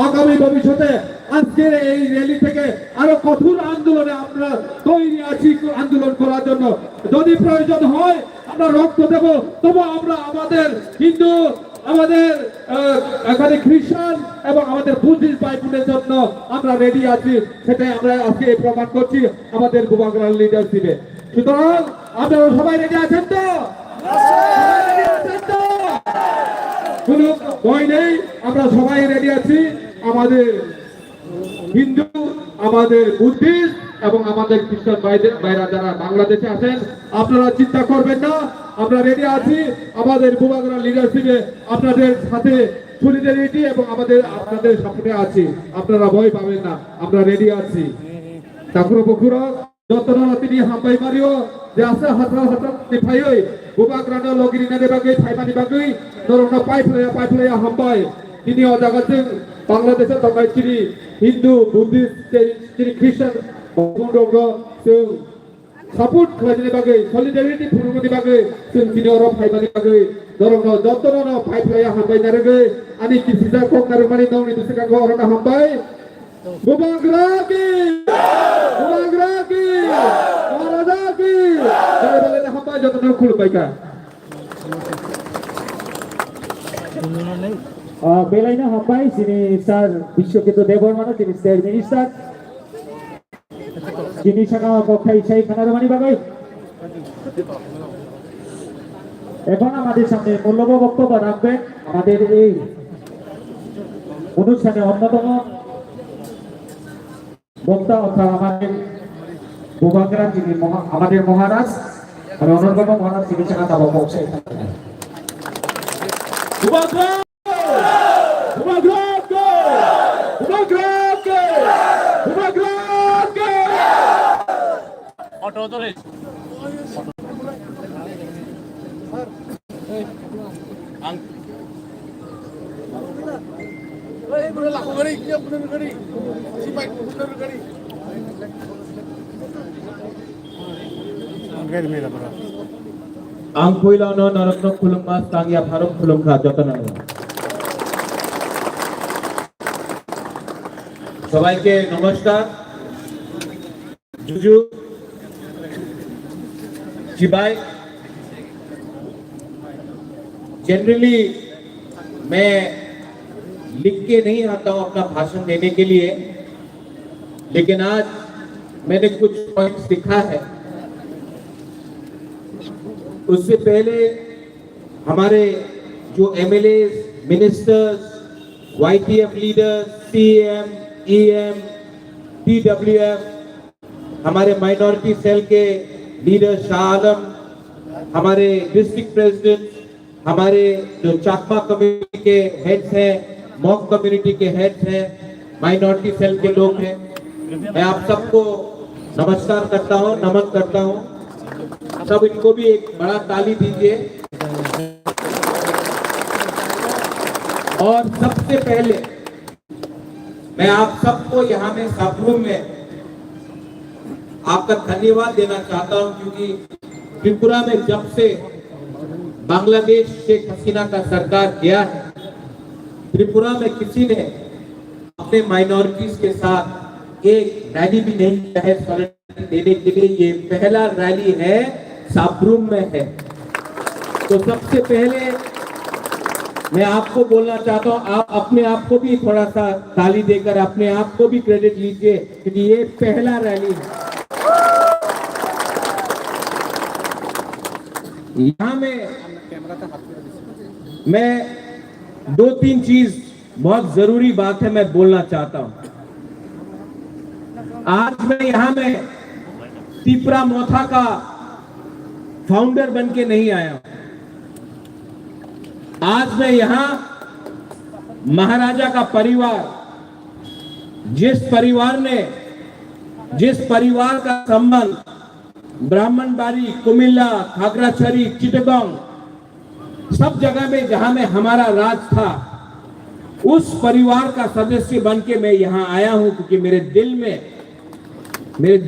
আগামী ভবিষ্যতে আজকের এই র্যালি থেকে আরো কঠোর আন্দোলনে আমরা তৈরি আছি আন্দোলন করার জন্য। যদি প্রয়োজন হয় আমরা রক্ত দেব, তবু আমরা আমাদের হিন্দু, আমাদের এখানে খ্রিস্টান এবং আমাদের বুদ্ধিস্ট ভাই বোনের জন্য আমরা রেডি আছি। সেটাই আমরা আজকে প্রমাণ করছি আমাদের ভূভাগরার লিডারশিপে। সুতরাং আপনারা সবাই রেডি আছেন তো? কোনো ভয় নেই, আমরা সবাই রেডি আছি। আমাদের হিন্দু, আমাদের বুদ্ধিস্ট এবং আমাদের খ্রিস্টান ভাইরা যারা বাংলাদেশে আছেন, আপনারা চিন্তা করবেন না, আমরা রেডি আছি। আমাদের ভূভাগরা লিডারশিপে আপনাদের সাথে সলিডারিটি এবং আপনাদের সাথে আছি, আপনারা ভয় পাবেন না, আমরা রেডি আছি। ঠাকুর বকুর যতন তিনি হাম্বাই মারিও যে আছে হাজার হাজার ফাইই ভূভাগরানো লগিরি না দেবাগে ফাইমানি বাগৈ নরনা পাইফলাইয়া হাম্বাই তিনি অজাগাতে বাংলাদেশের দরকার তিনি হিন্দু, বুদ্ধিস্ট, তিনি খ্রিস্টান বন্ধুবর্গ जों সাপোর্ট খালাইনি বাগৈ সলিডারিটি ফুরুমনি বাগৈ जों তিনি অর ফাইমানি বাগৈ দরং যতন ফাইফলাইয়া হাম্বাই নারগৈ আনি কিসিজা কক নারমানি নৌনি দুসকাগো অরনা হাম্বাই ভূভাগরা কি মহারাজা কি বলে হাম্বাই যতন খুলবাইকা बेलायनो हाब्बाय जोंनि सार बिश्वजित देबबर्मा जोंनि स्टेट मिनिस्टार जोंनि सागाव गथाय साई खानारमानि बागै এখন আমাদের সামনে মূল্যবান বক্তব্য রাখবেন আমাদের এই অনুষ্ঠানে অন্যতম বক্তা অর্থাৎ আমাদের ভূভাগরা যিনি আমাদের মহারাজ আর অন্যতম মহারাজ যিনি সাগাতা বক্তা ऑटो तो रे Ang puilano narotno kulungmas tangya bharom kulungkha যতনানো সবাইকে নমস্কার। जुजू शिवाय जनरली मैं लिख के नहीं आता हूं अपना भाषण देने के लिए, लेकिन आज मैंने कुछ पॉइंट्स लिखा है। उससे पहले हमारे जो MLA, ministers, YTF leaders, CM, EM, TWF, हमारे माइनॉरिटी सेल के लीडर शाह आलम, हमारे डिस्ट्रिक्ट प्रेसिडेंट, हमारे जो चाकमा कम्युनिटी के हेड्स हैं, मॉक कम्युनिटी के हेड्स हैं, माइनॉरिटी सेल के लोग हैं, मैं आप सबको नमस्कार करता हूं, नमन करता हूं। सब इनको भी एक बड़ा ताली दीजिए। और सबसे पहले मैं आप सबको यहाँ में सबरूम में आपका धन्यवाद देना चाहता हूं, क्योंकि त्रिपुरा में जब से बांग्लादेश शेख हसीना का सरकार गया है, त्रिपुरा में किसी ने अपने माइनॉरिटीज के साथ एक रैली भी नहीं किया है सॉलिडरिटी देने के लिए। ये पहला रैली है, साबरूम में है। तो सबसे पहले मैं आपको बोलना चाहता हूं, आप अपने आप को भी थोड़ा सा ताली देकर अपने आप को भी क्रेडिट लीजिए, क्योंकि ये पहला रैली है। यहाँ मैं 2-3 चीज बहुत जरूरी बात है मैं बोलना चाहता हूं। आज मैं यहाँ में तिपरा मोथा का फाउंडर बन के नहीं आया। आज मैं यहाँ महाराजा का परिवार, जिस परिवार का संबंध ब्राह्मणबाड़ी, कुमिल्ला, खागराछड़ी, चिटगांव सब जगह में जहां में हमारा राज था, उस परिवार का सदस्य बन के मैं यहाँ आया हूं, क्योंकि मेरे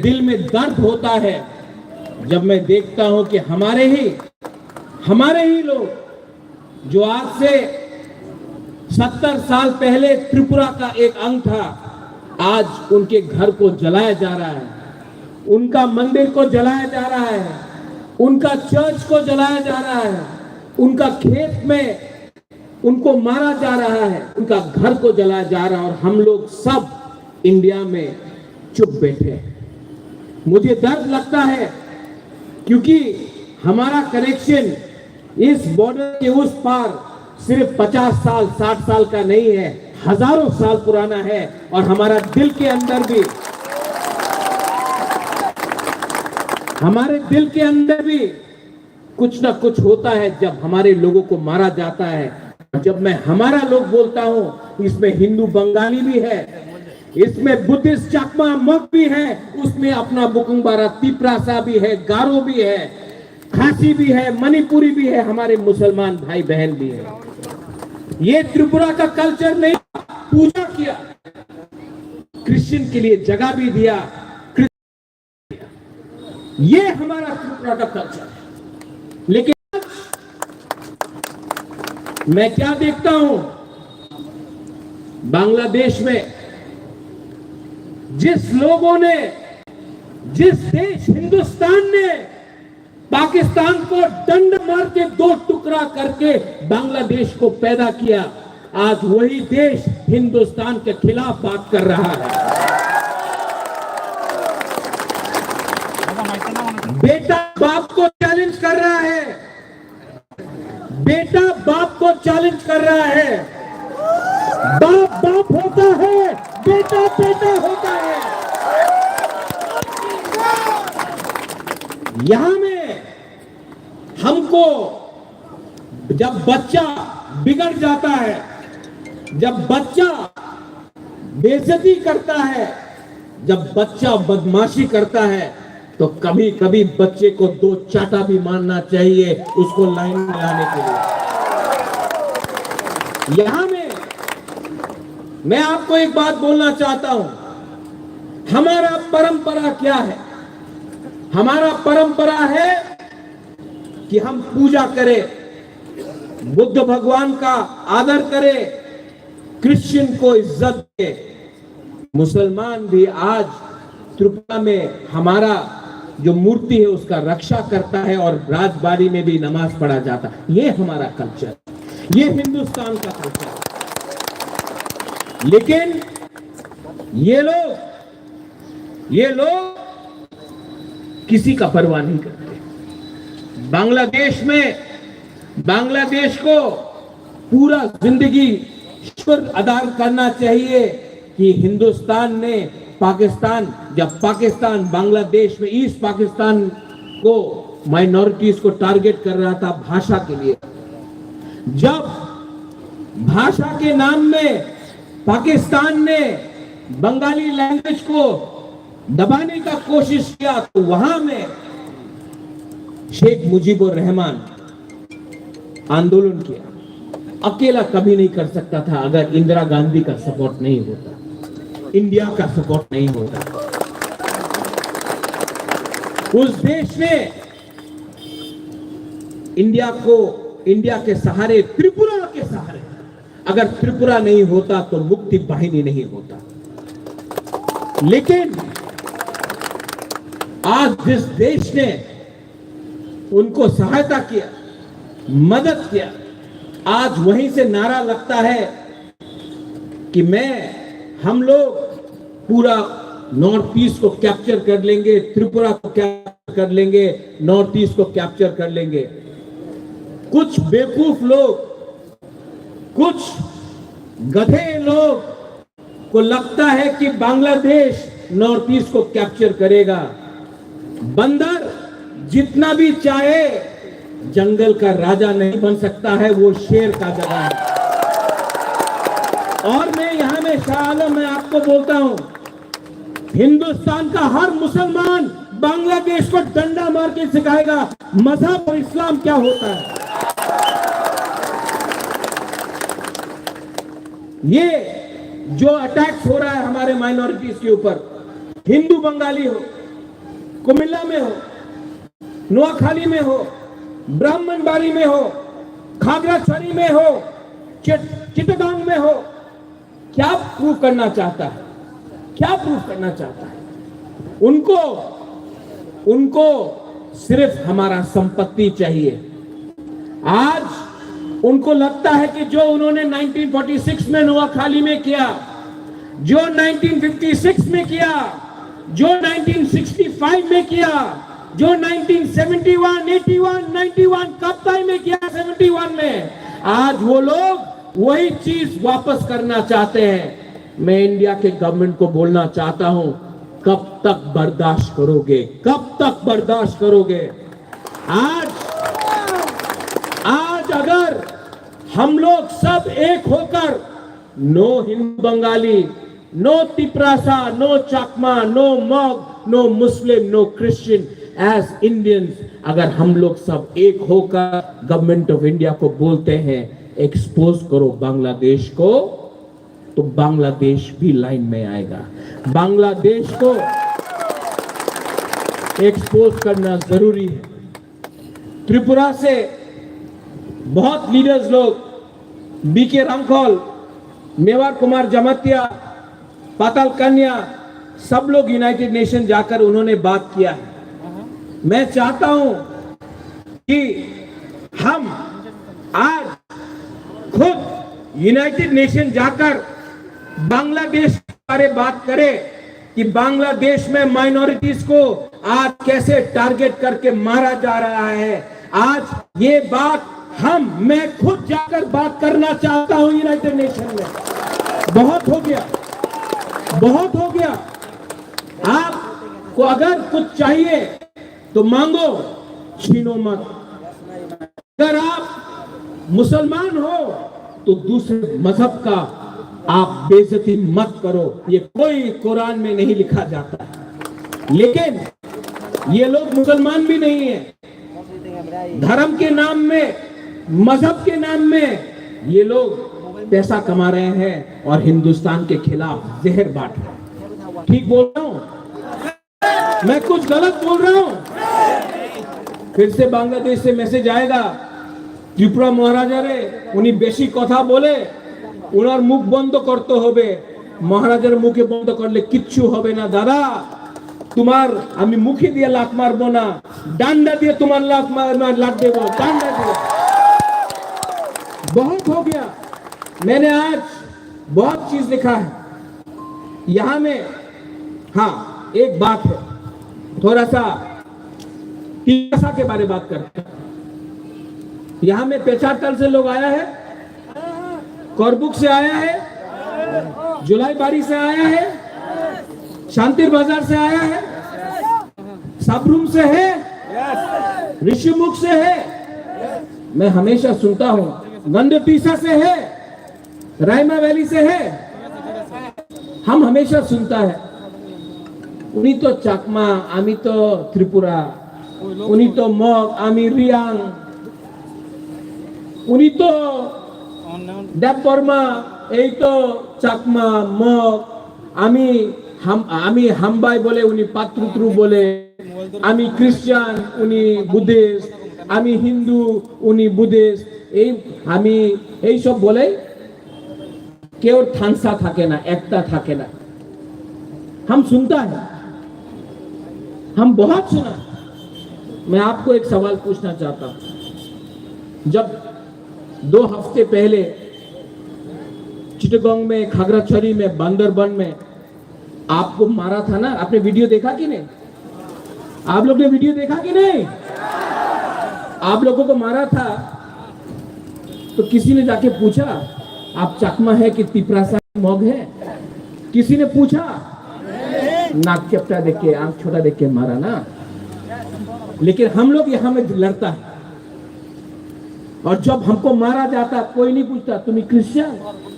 दिल में दर्द होता है जब मैं देखता हूं कि हमारे ही लोग जो आज से 70 साल पहले त्रिपुरा का एक अंग था, आज उनके घर को जलाया जा रहा है, उनका मंदिर को जलाया जा रहा है, उनका चर्च को जलाया जा रहा है, उनका खेत में उनको मारा जा रहा है, उनका घर को जलाया जा रहा है, और हम लोग सब इंडिया में चुप बैठे हैं। मुझे दर्द लगता है क्योंकि हमारा कनेक्शन इस बॉर्डर के उस पार सिर्फ 50 साल 60 साल का नहीं है, हजारों साल पुराना है। और हमारे दिल के अंदर भी कुछ ना कुछ होता है जब हमारे लोगों को मारा जाता है। जब मैं हमारा लोग बोलता हूं, इसमें हिंदू बंगाली भी है, इसमें बुद्धिस्ट चाकमा मग भी है, उसमें अपना बुकंगबारा तिपरासा भी है, गारो भी है, खासी भी है, मणिपुरी भी है, हमारे मुसलमान भाई बहन भी है। ये त्रिपुरा का कल्चर नहीं, पूजा किया, क्रिश्चियन के लिए जगह भी दिया, ये हमारा त्रिपुरा का कल्चर है। लेकिन मैं क्या देखता हूं, बांग्लादेश में जिस देश हिंदुस्तान ने पाकिस्तान को डंड मार के 2 टुकड़ा करके बांग्लादेश को पैदा किया, आज वही देश हिंदुस्तान के खिलाफ बात कर रहा है। बेटा बाप को चैलेंज कर रहा है, बेटा बाप को चैलेंज कर रहा है, बाप बाप होता है, बेटा बेटा होता है। यहां में हमको जब बच्चा बिगड़ जाता है, जब बच्चा बेइज्जती करता है, जब बच्चा बदमाशी करता है, तो कभी कभी बच्चे को 2 चाटा भी मारना चाहिए उसको लाइन में लाने के लिए। यहां में मैं आपको एक बात बोलना चाहता हूं, हमारा परंपरा क्या है? हमारा परंपरा है कि हम पूजा करें, बुद्ध भगवान का आदर करें, क्रिश्चियन को इज्जत दें। मुसलमान भी आज त्रिपुरा में हमारा जो मूर्ति है उसका रक्षा करता है और राजबाड़ी में भी नमाज पढ़ा जाता है। ये हमारा कल्चर, ये हिंदुस्तान का कल्चर। लेकिन ये लोग किसी का परवाह नहीं करते। बांग्लादेश को पूरा जिंदगी शुक्र अदा करना चाहिए कि हिंदुस्तान ने जब पाकिस्तान बांग्लादेश में ईस्ट पाकिस्तान को माइनॉरिटीज को टारगेट कर रहा था भाषा के लिए, जब भाषा के नाम में पाकिस्तान ने बंगाली लैंग्वेज को दबाने का कोशिश किया, तो वहां में शेख मुजीबुर रहमान आंदोलन किया। अकेला कभी नहीं कर सकता था अगर इंदिरा गांधी का सपोर्ट नहीं होता, इंडिया का सपोर्ट नहीं होता। उस देश ने इंडिया के सहारे, त्रिपुरा के सहारे, अगर त्रिपुरा नहीं होता तो मुक्ति वाहिनी नहीं होता। लेकिन आज जिस देश ने उनको सहायता किया, मदद किया, आज वहीं से नारा लगता है कि हम लोग पूरा नॉर्थ ईस्ट को कैप्चर कर लेंगे, त्रिपुरा को कैप्चर कर लेंगे, नॉर्थ ईस्ट को कैप्चर कर लेंगे। कुछ बेवकूफ लोग, कुछ गधे लोग को लगता है कि बांग्लादेश नॉर्थ ईस्ट को कैप्चर करेगा। बंदर जितना भी चाहे जंगल का राजा नहीं बन सकता है, वो शेर का जगह है। और मैं यहां में शाह आलम मैं आपको बोलता हूं, हिंदुस्तान का हर मुसलमान बांग्लादेश को डंडा मार के सिखाएगा मजहब और इस्लाम क्या होता है। ये जो अटैक्स हो रहा है हमारे माइनॉरिटीज के ऊपर, हिंदू बंगाली हो, कुमिल्ला में हो, नोआखाली में हो, ब्राह्मणबाड़ी में हो, खागड़ाछड़ी में हो, चिटगांग में हो, क्या प्रूव करना चाहता है? क्या प्रूव करना चाहता है? उनको सिर्फ हमारा संपत्ति चाहिए। आज उनको लगता है कि जो उन्होंने 1946 में नोआखाली में किया, जो 1956 में किया, जो 1965 में किया, जो 1971, 81, 91 कब टाइम में किया, 71 में, आज वो लोग वही चीज वापस करना चाहते हैं। मैं इंडिया के गवर्नमेंट को बोलना चाहता हूं, कब तक बर्दाश्त करोगे? कब तक बर्दाश्त करोगे? आज अगर हम लोग सब एक होकर, no Hindu Bengali, no Tiprasa, no Chakma, no Mog, no Muslim, no Christian, as Indians, अगर हम लोग सब एक होकर गवर्नमेंट ऑफ इंडिया को बोलते हैं एक्सपोज करो बांग्लादेश को, तो बांग्लादेश भी लाइन में आएगा। बांग्लादेश को एक्सपोज करना जरूरी है। त्रिपुरा से बहुत लीडर्स लोग, बीके रामखोल, मेवार कुमार जमातिया, पाताल कन्या, सब लोग यूनाइटेड नेशन जाकर उन्होंने बात किया है। मैं चाहता हूं कि हम आज खुद यूनाइटेड नेशन जाकर बांग्लादेश के बारे बात करें कि बांग्लादेश में माइनॉरिटीज को आज कैसे टारगेट करके मारा जा रहा है। आज ये बात मैं खुद जाकर बात करना चाहता हूं यूनाइटेड नेशन में। बहुत हो गया, बहुत हो गया। आपको अगर कुछ चाहिए तो मांगो, छीनो मत। अगर आप मुसलमान हो तो दूसरे मजहब का आप बेइज्जती मत करो। ये कोई कुरान में नहीं लिखा जाता है। लेकिन ये लोग मुसलमान भी नहीं है, धर्म के नाम में, मजहब के नाम में ये लोग पैसा कमा रहे हैं और हिंदुस्तान के खिलाफ जहर बांट रहे हैं। ठीक बोल रहा हूं? मैं कुछ गलत बोल रहा हूं? फिर से बांग्लादेश से मैसेज आएगा, त्रिपुरा महाराजा रे उन्हीं बेशी कथा बोले, उनार मुख बंद करते होबे। महाराजार मुखे बंद करले किच्छु होबे ना दादा, तुम्हार आमी मुखे दिए लात मारबो ना, डांडा दिए तुम्हार लात देबो, डांडा दिए। बहुत हो गया। मैंने आज बहुत चीज लिखा है यहां में। हाँ, एक बात है, थोड़ा सा किसा के बारे में बात करते हैं। यहां में पेचाटल से लोग आया है, करबुक से आया है, जुलाईबाड़ी से आया है, शांति बाजार से आया है, सबरूम से है, ऋषिमुख से है। मैं हमेशा सुनता हूं, गंडपीसा से है, रायमा वैली से है। हम हमेशा सुनता है उन्हीं तो चाकमा, आमी तो त्रिपुरा, उन्हीं तो मग, आमी रियांग, उन्हीं तो देवबर्मा, এই তো চাকমা, মগ, আমি হামবাই বলে, উনি পাত্রুত্রু বলে, আমি খ্রিস্টান, উনি বুদ্ধিস্ট, আমি হিন্দু, উনি বুদ্ধিস্ট, আমি এই সব বলে কেউ থানসা থাকে না, একটা থাকে না। हम सुनता है, हम बहुत सुना। मैं आपको एक सवाल पूछना चाहता हूं। जब 2 हफ्ते पहले चिटगांग में, खागड़ाछड़ी में, बांदरबन में आपको मारा था ना, आपने वीडियो देखा कि नहीं? आप लोग ने वीडियो देखा कि नहीं? आप लोगों को मारा था तो किसी ने जाके पूछा आप चकमा है कि तिपरासा मग है? किसी ने पूछा? नाक चपटा देख के, आंख छोटा देख के मारा ना। लेकिन हम लोग यहां में लड़ता है, और जब हमको मारा जाता कोई नहीं पूछता तुम्हें क्रिश्चियन,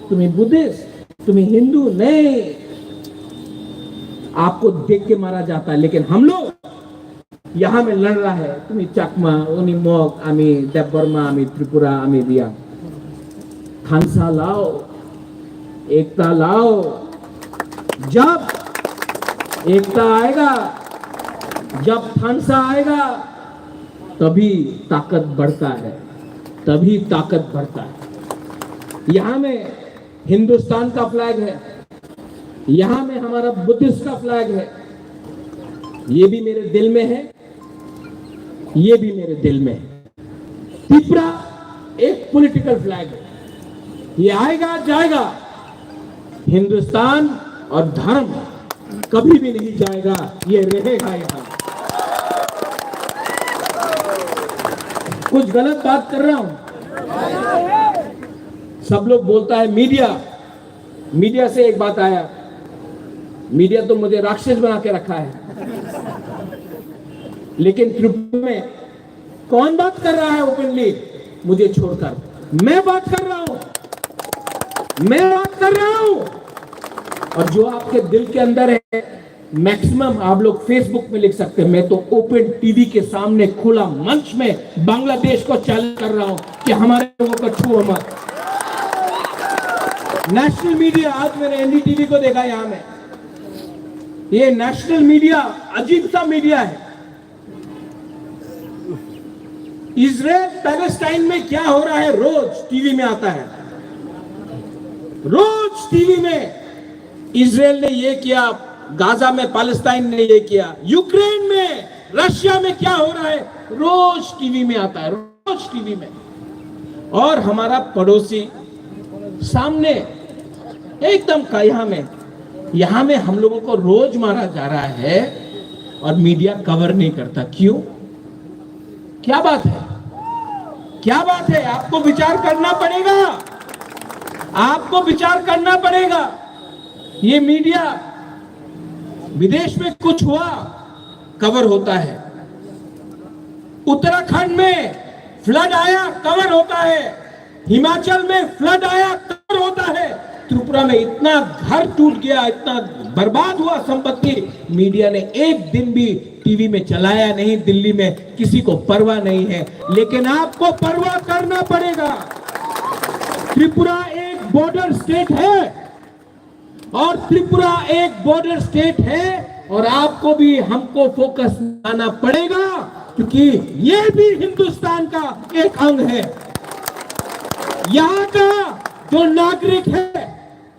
तुम्हें बुद्धिस्ट, तुम्हें हिंदू, नहीं, आपको देख के मारा जाता है। लेकिन हम लोग यहां में लड़ रहा है, तुम्हें चकमा, उन्हीं मग, आमी देवबर्मा, आमी त्रिपुरा, आमी रिया। खानसा लाओ, एकता लाओ। जब एकता आएगा, जब थानसा आएगा, तभी ताकत बढ़ता है, तभी ताकत बढ़ता है। यहां में हिंदुस्तान का फ्लैग है, यहां में हमारा बुद्धिस्ट का फ्लैग है। ये भी मेरे दिल में है, ये भी मेरे दिल में है। त्रिपुरा एक पॉलिटिकल फ्लैग है, ये आएगा जाएगा। हिंदुस्तान और धर्म कभी भी नहीं जाएगा, ये रहेगा यहां। कुछ गलत बात कर रहा हूं? सब लोग बोलता है मीडिया, मीडिया से एक बात आया, मीडिया तो मुझे राक्षस बना के रखा है। लेकिन त्रिपुरा में कौन बात कर रहा है ओपनली मुझे छोड़कर? मैं बात कर रहा हूं, मैं बात कर रहा हूं। और जो आपके दिल के अंदर है, मैक्सिमम आप लोग फेसबुक में लिख सकते हैं। मैं तो ओपन टीवी के सामने खुला मंच में बांग्लादेश को चैलेंज कर रहा हूं कि हमारे लोगों को छुओ मत। नेशनल मीडिया, आज मैंने एनडीटीवी को देखा यहां में, ये नेशनल मीडिया अजीब सा मीडिया है। इजराइल पैलेस्टाइन में क्या हो रहा है रोज टीवी में आता है, रोज टीवी में। इजराइल ने ये किया, गाजा में पैलेस्टाइन ने ये किया, यूक्रेन में, रशिया में क्या हो रहा है रोज टीवी में आता है, रोज टीवी में। और हमारा पड़ोसी सामने एकदम का यहां में हम लोगों को रोज मारा जा रहा है और मीडिया कवर नहीं करता। क्यों? क्या बात है? क्या बात है? आपको विचार करना पड़ेगा, आपको विचार करना पड़ेगा। ये मीडिया, विदेश में कुछ हुआ कवर होता है, उत्तराखंड में फ्लड आया कवर होता है, हिमाचल में फ्लड आया कवर होता है, त्रिपुरा में इतना घर टूट गया, इतना बर्बाद हुआ संपत्ति, मीडिया ने एक दिन भी टीवी में चलाया नहीं। दिल्ली में किसी को परवाह नहीं है, लेकिन आपको परवाह करना पड़ेगा। त्रिपुरा एक बॉर्डर स्टेट है, और त्रिपुरा एक बॉर्डर स्टेट है, और आपको भी हमको फोकस आना पड़ेगा, क्योंकि ये भी हिंदुस्तान का एक अंग है। यहाँ का जो नागरिक है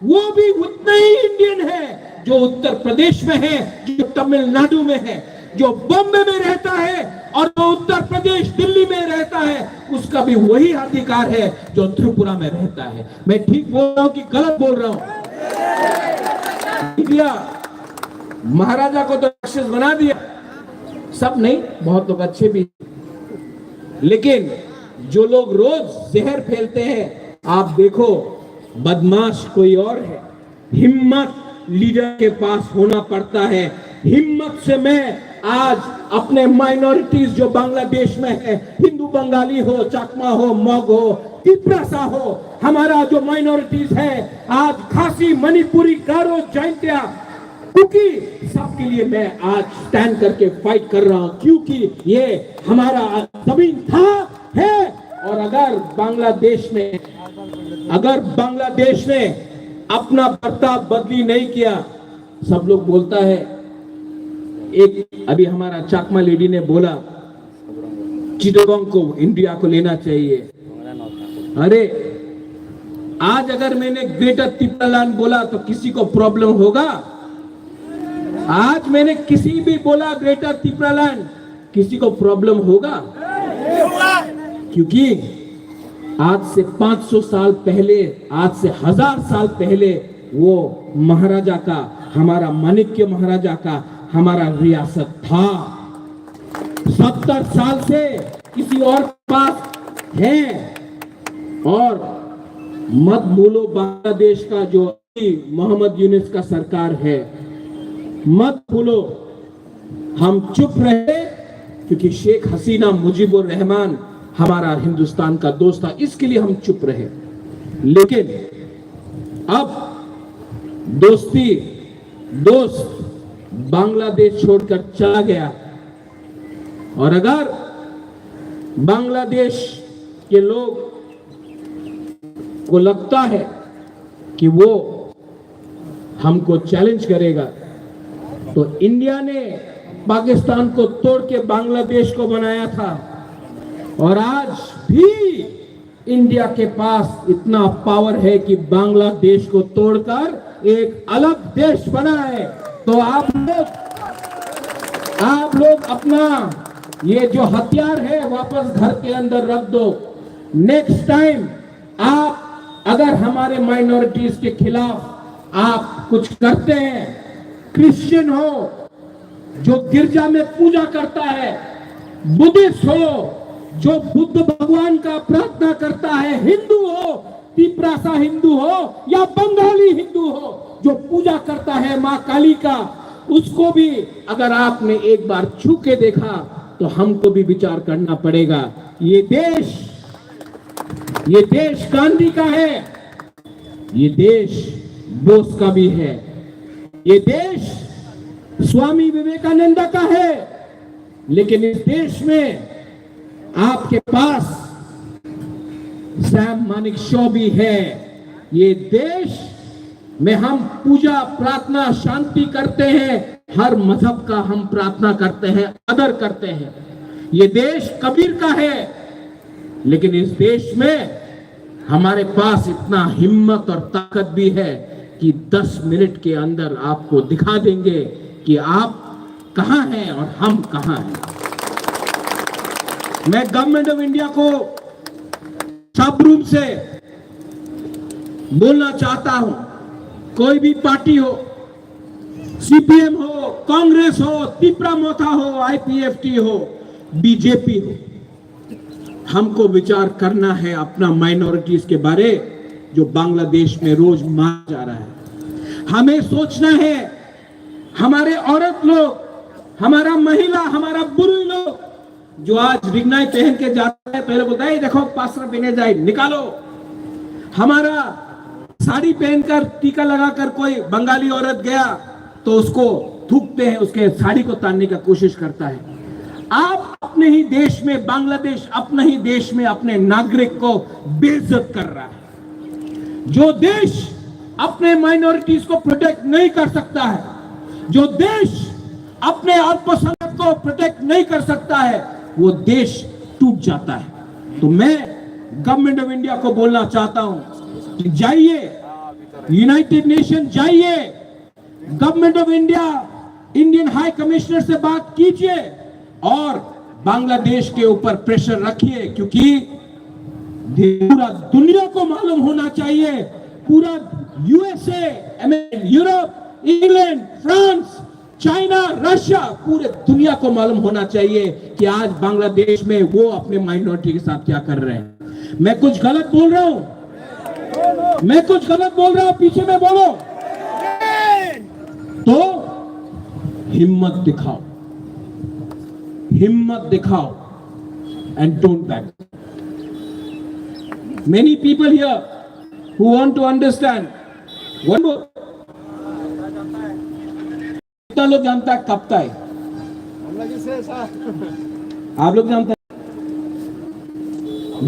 वो भी उतना ही इंडियन है जो उत्तर प्रदेश में है, जो तमिलनाडु में है, जो बॉम्बे में रहता है, और जो उत्तर प्रदेश दिल्ली में रहता है, उसका भी वही अधिकार है जो त्रिपुरा में रहता है। मैं ठीक बोल रहा हूं कि गलत बोल रहा हूं? इंडिया महाराजा को तो राक्षस बना दिया, सब नहीं, बहुत लोग अच्छे भी, लेकिन जो लोग रोज जहर फैलते हैं, आप देखो बदमाश कोई और है। हिम्मत लीडर के पास होना पड़ता है। हिम्मत से मैं आज अपने माइनॉरिटीज जो बांग्लादेश में है, हिंदू बंगाली हो, चकमा हो, मग हो, तिपरासा हो, हमारा जो माइनॉरिटीज है, आज खासी, मणिपुरी, गारो, जैंतिया, कुकी, सबके लिए मैं आज स्टैंड करके फाइट कर रहा हूं, क्योंकि ये हमारा जमीन था, है। और अगर बांग्लादेश ने अपना बर्ताव बदली नहीं किया, सब लोग बोलता है, एक अभी हमारा चकमा लेडी ने बोला चिटगांव को इंडिया को लेना चाहिए। अरे आज अगर मैंने ग्रेटर त्रिपुरालैंड बोला तो किसी को प्रॉब्लम होगा? आज मैंने किसी भी बोला ग्रेटर त्रिपुरालैंड, किसी को प्रॉब्लम होगा? क्योंकि आज से 500 साल पहले, आज से 1000 साल पहले वो महाराजा का, हमारा माणिक्य महाराजा का हमारा रियासत था। 70 साल से किसी और पास है, और मत बोलो बांग्लादेश का जो मोहम्मद यूनुस का सरकार है, मत बोलो। हम चुप रहे क्योंकि शेख हसीना मुजीबुर रहमान हमारा हिंदुस्तान का दोस्त था, इसके लिए हम चुप रहे। लेकिन अब दोस्त बांग्लादेश छोड़कर चला गया, और अगर बांग्लादेश के लोग को लगता है कि वो हमको चैलेंज करेगा, तो इंडिया ने पाकिस्तान को तोड़ के बांग्लादेश को बनाया था, और आज भी इंडिया के पास इतना पावर है कि बांग्लादेश को तोड़कर एक अलग देश बनाए। तो आप लोग अपना ये जो हथियार है वापस घर के अंदर रख दो। नेक्स्ट टाइम आप अगर हमारे माइनॉरिटीज के खिलाफ आप कुछ करते हैं, क्रिश्चियन हो जो गिरजा में पूजा करता है, बुद्धिस्ट हो जो बुद्ध भगवान का प्रार्थना करता है, हिंदू हो, तिपरासा हिंदू हो या बंगाली हिंदू हो जो पूजा करता है मां काली का, उसको भी अगर आपने एक बार छू के देखा तो हमको भी विचार करना पड़ेगा। ये देश गांधी का है, ये देश बोस का भी है, ये देश स्वामी विवेकानंद का है। लेकिन इस देश में आपके पास सैम मानेकशॉ भी है। ये देश में हम पूजा प्रार्थना शांति करते हैं, हर मजहब का हम प्रार्थना करते हैं, आदर करते हैं। ये देश कबीर का है, लेकिन इस देश में हमारे पास इतना हिम्मत और ताकत भी है कि 10 मिनट के अंदर आपको दिखा देंगे कि आप कहां हैं और हम कहां हैं। मैं गवर्नमेंट ऑफ इंडिया को सब रूम से बोलना चाहता हूं, कोई भी पार्टी हो, सीपीएम हो, कांग्रेस हो, तिपरा मोथा हो, आईपीएफटी हो, बीजेपी हो, हमको विचार करना है अपना माइनॉरिटीज के बारे जो बांग्लादेश में रोज मारा जा रहा है। हमें सोचना है हमारे औरत लोग, हमारा महिला, हमारा बुजुर्ग लोग जो आज रिगनाई पहन के जाता है, पहले बोलता है देखो पासरा पहने जाए निकालो। हमारा साड़ी पहनकर टीका लगाकर कोई बंगाली औरत गया तो उसको थूकते हैं, उसके साड़ी को तानने का कोशिश करता है। आप अपने ही देश में, बांग्लादेश अपने ही देश में अपने नागरिक को बेइज्जत कर रहा है। जो देश अपने माइनॉरिटीज को प्रोटेक्ट नहीं कर सकता है, जो देश अपने अल्पसंख्यक को प्रोटेक्ट नहीं कर सकता है, वो देश टूट जाता है। तो मैं गवर्नमेंट ऑफ इंडिया को बोलना चाहता हूं कि जाइए, यूनाइटेड नेशन जाइए, government of India Indian high commissioner से बात कीजिए और बांग्लादेश के ऊपर प्रेशर रखिए, क्योंकि पूरा दुनिया को मालूम होना चाहिए, पूरा USA, Europe, England, France, China, Russia, पूरे दुनिया को मालूम होना चाहिए कि आज बांग्लादेश में वो अपने माइनॉरिटी के साथ क्या कर रहे हैं। मैं कुछ गलत बोल रहा हूं, मैं कुछ गलत बोल रहा हूं, पीछे में बोलो तो हिम्मत दिखाओ, हिम्मत दिखाओ and don't back. Many people here who want to understand one more. कितना लोग जानता है कप्ताई? आप लोग जानते हैं?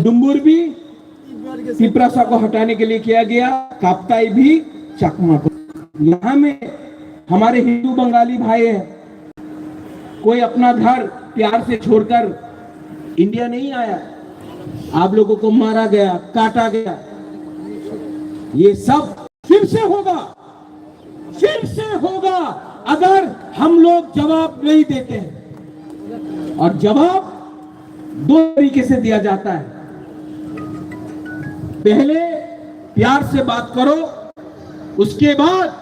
डुम्बुर भी तिपरासा को हटाने के लिए किया गया, कप्ताई भी चकमा को। यहाँ में हमारे हिंदू बंगाली भाई हैं, कोई अपना घर प्यार से छोड़कर इंडिया नहीं आया, आप लोगों को मारा गया, काटा गया। ये सब फिर से होगा, फिर से होगा अगर हम लोग जवाब नहीं देते हैं। और जवाब दो तरीके से दिया जाता है, पहले प्यार से बात करो, उसके बाद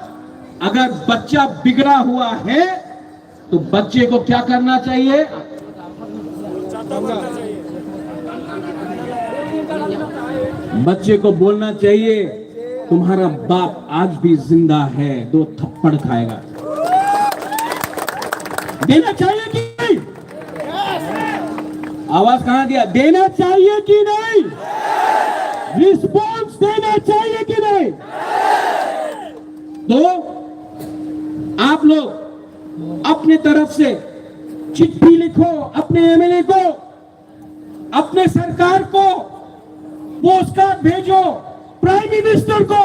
अगर बच्चा बिगड़ा हुआ है तो बच्चे को क्या करना चाहिए? बच्चे को बोलना चाहिए तुम्हारा बाप आज भी जिंदा है, 2 थप्पड़ खाएगा। देना चाहिए कि नहीं? आवाज कहां दिया? देना चाहिए कि नहीं? रिस्पॉन्स देना चाहिए कि नहीं? तो आप लोग अपने तरफ से चिट्ठी लिखो, अपने एमएलए को, अपने सरकार को पोस्ट कार्ड भेजो, प्राइम मिनिस्टर को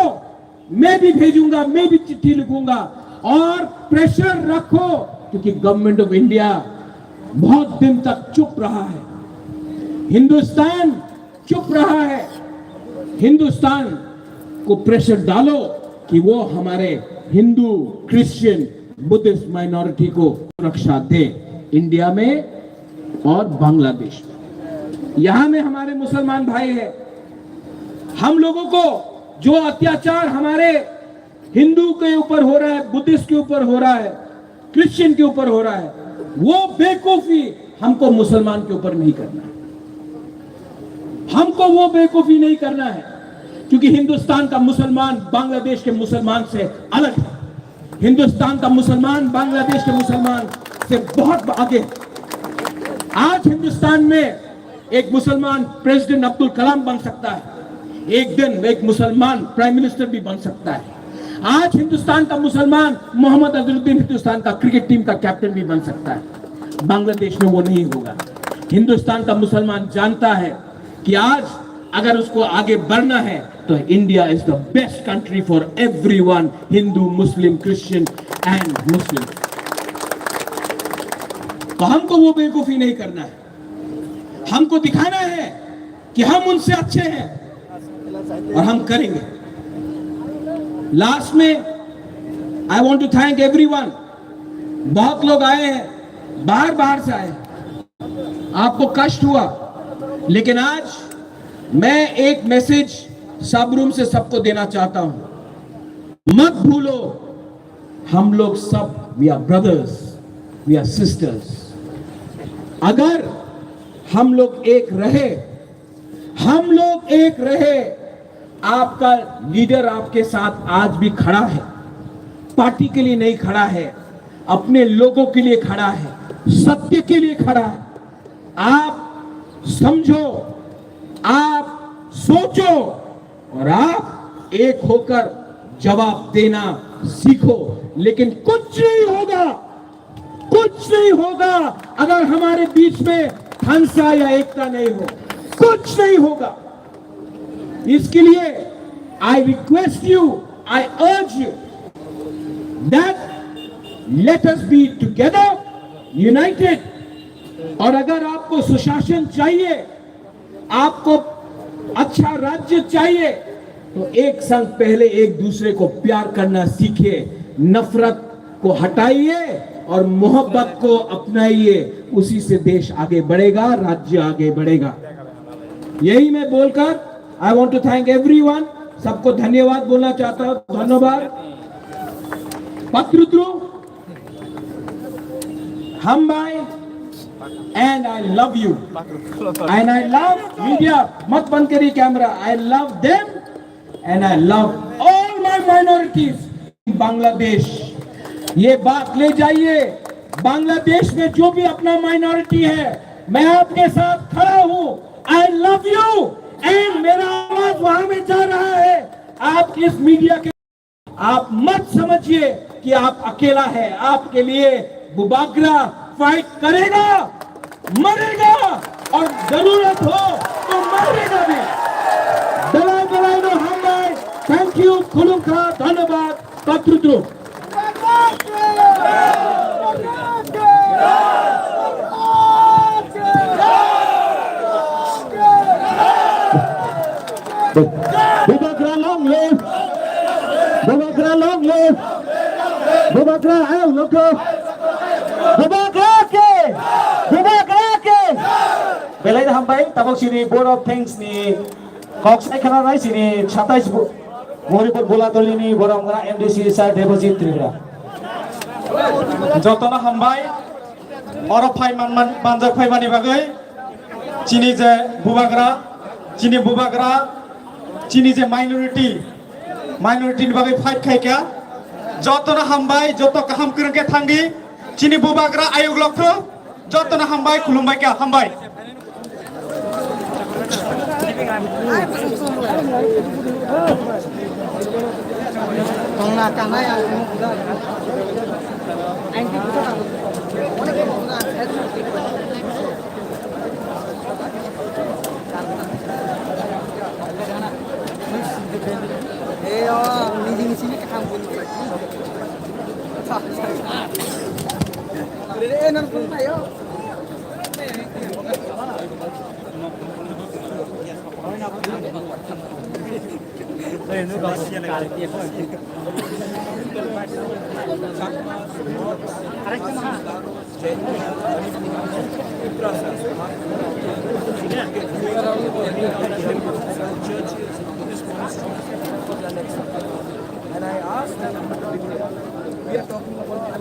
मैं भी भेजूंगा, मैं भी चिट्ठी लिखूंगा और प्रेशर रखो, क्योंकि गवर्नमेंट ऑफ इंडिया बहुत दिन तक चुप रहा है, हिंदुस्तान चुप रहा है। हिंदुस्तान को प्रेशर डालो कि वो हमारे हिंदू, क्रिश्चियन, बुद्धिस्ट माइनॉरिटी को सुरक्षा दे, इंडिया में और बांग्लादेश में। यहां में हमारे मुसलमान भाई हैं, हम लोगों को जो अत्याचार हमारे हिंदू के ऊपर हो रहा है, बुद्धिस्ट के ऊपर हो रहा है, क्रिश्चियन के ऊपर हो रहा है, वो बेवकूफी हमको मुसलमान के ऊपर नहीं करना है। हमको वो बेवकूफी नहीं करना है, क्योंकि हिंदुस्तान का मुसलमान बांग्लादेश के मुसलमान से अलग है। हिंदुस्तान का मुसलमान बांग्लादेश के मुसलमान से बहुत आगे है। आज हिंदुस्तान में एक मुसलमान प्रेसिडेंट अब्दुल कलाम बन सकता है, एक दिन एक मुसलमान प्राइम मिनिस्टर भी बन सकता है। आज हिंदुस्तान का मुसलमान मोहम्मद अजहरुद्दीन हिंदुस्तान का क्रिकेट टीम का कैप्टन भी बन सकता है। बांग्लादेश में वो नहीं होगा। हिंदुस्तान का मुसलमान जानता है कि आज अगर उसको आगे बढ़ना है तो India is the best country for everyone, Hindu, Muslim, Christian and Muslim. तो हमको वो बेवकूफी नहीं करना है, हमको दिखाना है कि हम उनसे अच्छे हैं और हम करेंगे। लास्ट में I want to thank everyone. बहुत लोग आए हैं, बाहर से आए, आपको कष्ट हुआ, लेकिन आज मैं एक मैसेज सब रूम से सबको देना चाहता हूं। मत भूलो, हम लोग सब we are brothers, we are sisters. अगर हम लोग एक रहे, हम लोग एक रहे, आपका लीडर आपके साथ आज भी खड़ा है, पार्टी के लिए नहीं खड़ा है, अपने लोगों के लिए खड़ा है, सत्य के लिए खड़ा है। आप समझो, आप सोचो और आप एक होकर जवाब देना सीखो। लेकिन कुछ नहीं होगा, कुछ नहीं होगा अगर हमारे बीच में हंसा या एकता नहीं हो, कुछ नहीं होगा। इसके लिए I request you, I urge you that let us be together, United. और अगर आपको सुशासन चाहिए, आपको अच्छा राज्य चाहिए, तो एक संग पहले एक दूसरे को प्यार करना सीखिए, नफरत को हटाइए और मोहब्बत को अपनाइए। उसी से देश आगे बढ़ेगा, राज्य आगे बढ़ेगा। यही मैं बोलकर I want to thank everyone, सबको धन्यवाद बोलना चाहता हूं। धन्यवाद। पत्रुद्रु हम भाई, and I love you and I love media, मत बंद करिए camera. I love them and I love all my minorities in Bangladesh. ये बात ले जाइए, बांग्लादेश में जो भी अपना माइनॉरिटी है, मैं आपके साथ खड़ा हूं। I love you and मेरा आवाज वहां में जा रहा है। आप इस मीडिया के, आप मत समझिए कि आप अकेला है। आपके लिए बुबागरा फाइट करेगा, मरेगा और जरूरत हो तो मरेगा भी। दलाई दलाई नो हम भाई, थैंक यू, खुलुमखा, धन्यवाद, पत्रुद्रु। Bubagra long live, Bubagra long live, Bubagra है लोगों, बुबागरा के बेलायनो हामबाय ताबक सिनि बोर्ड अफ थेंक्स नि कक्साय खानाय सिनि 27 बरिपुर बुलादलिनि बरमग्रा एमडीसी सार देबजित त्रिपुरा जतना हामबाय और फाइमान मानजाक फाइमानि बागै चिनि जे बुबाग्रा চিনি যে माइनरिटीनि बागै फाइट खायका जतना हामबाय जत गाहाम करके थांगी चिनि बुबाग्रा आयोग लखो जतना हामबाय खुलुमबाय क्या हामबाय And I asked them, we are talking about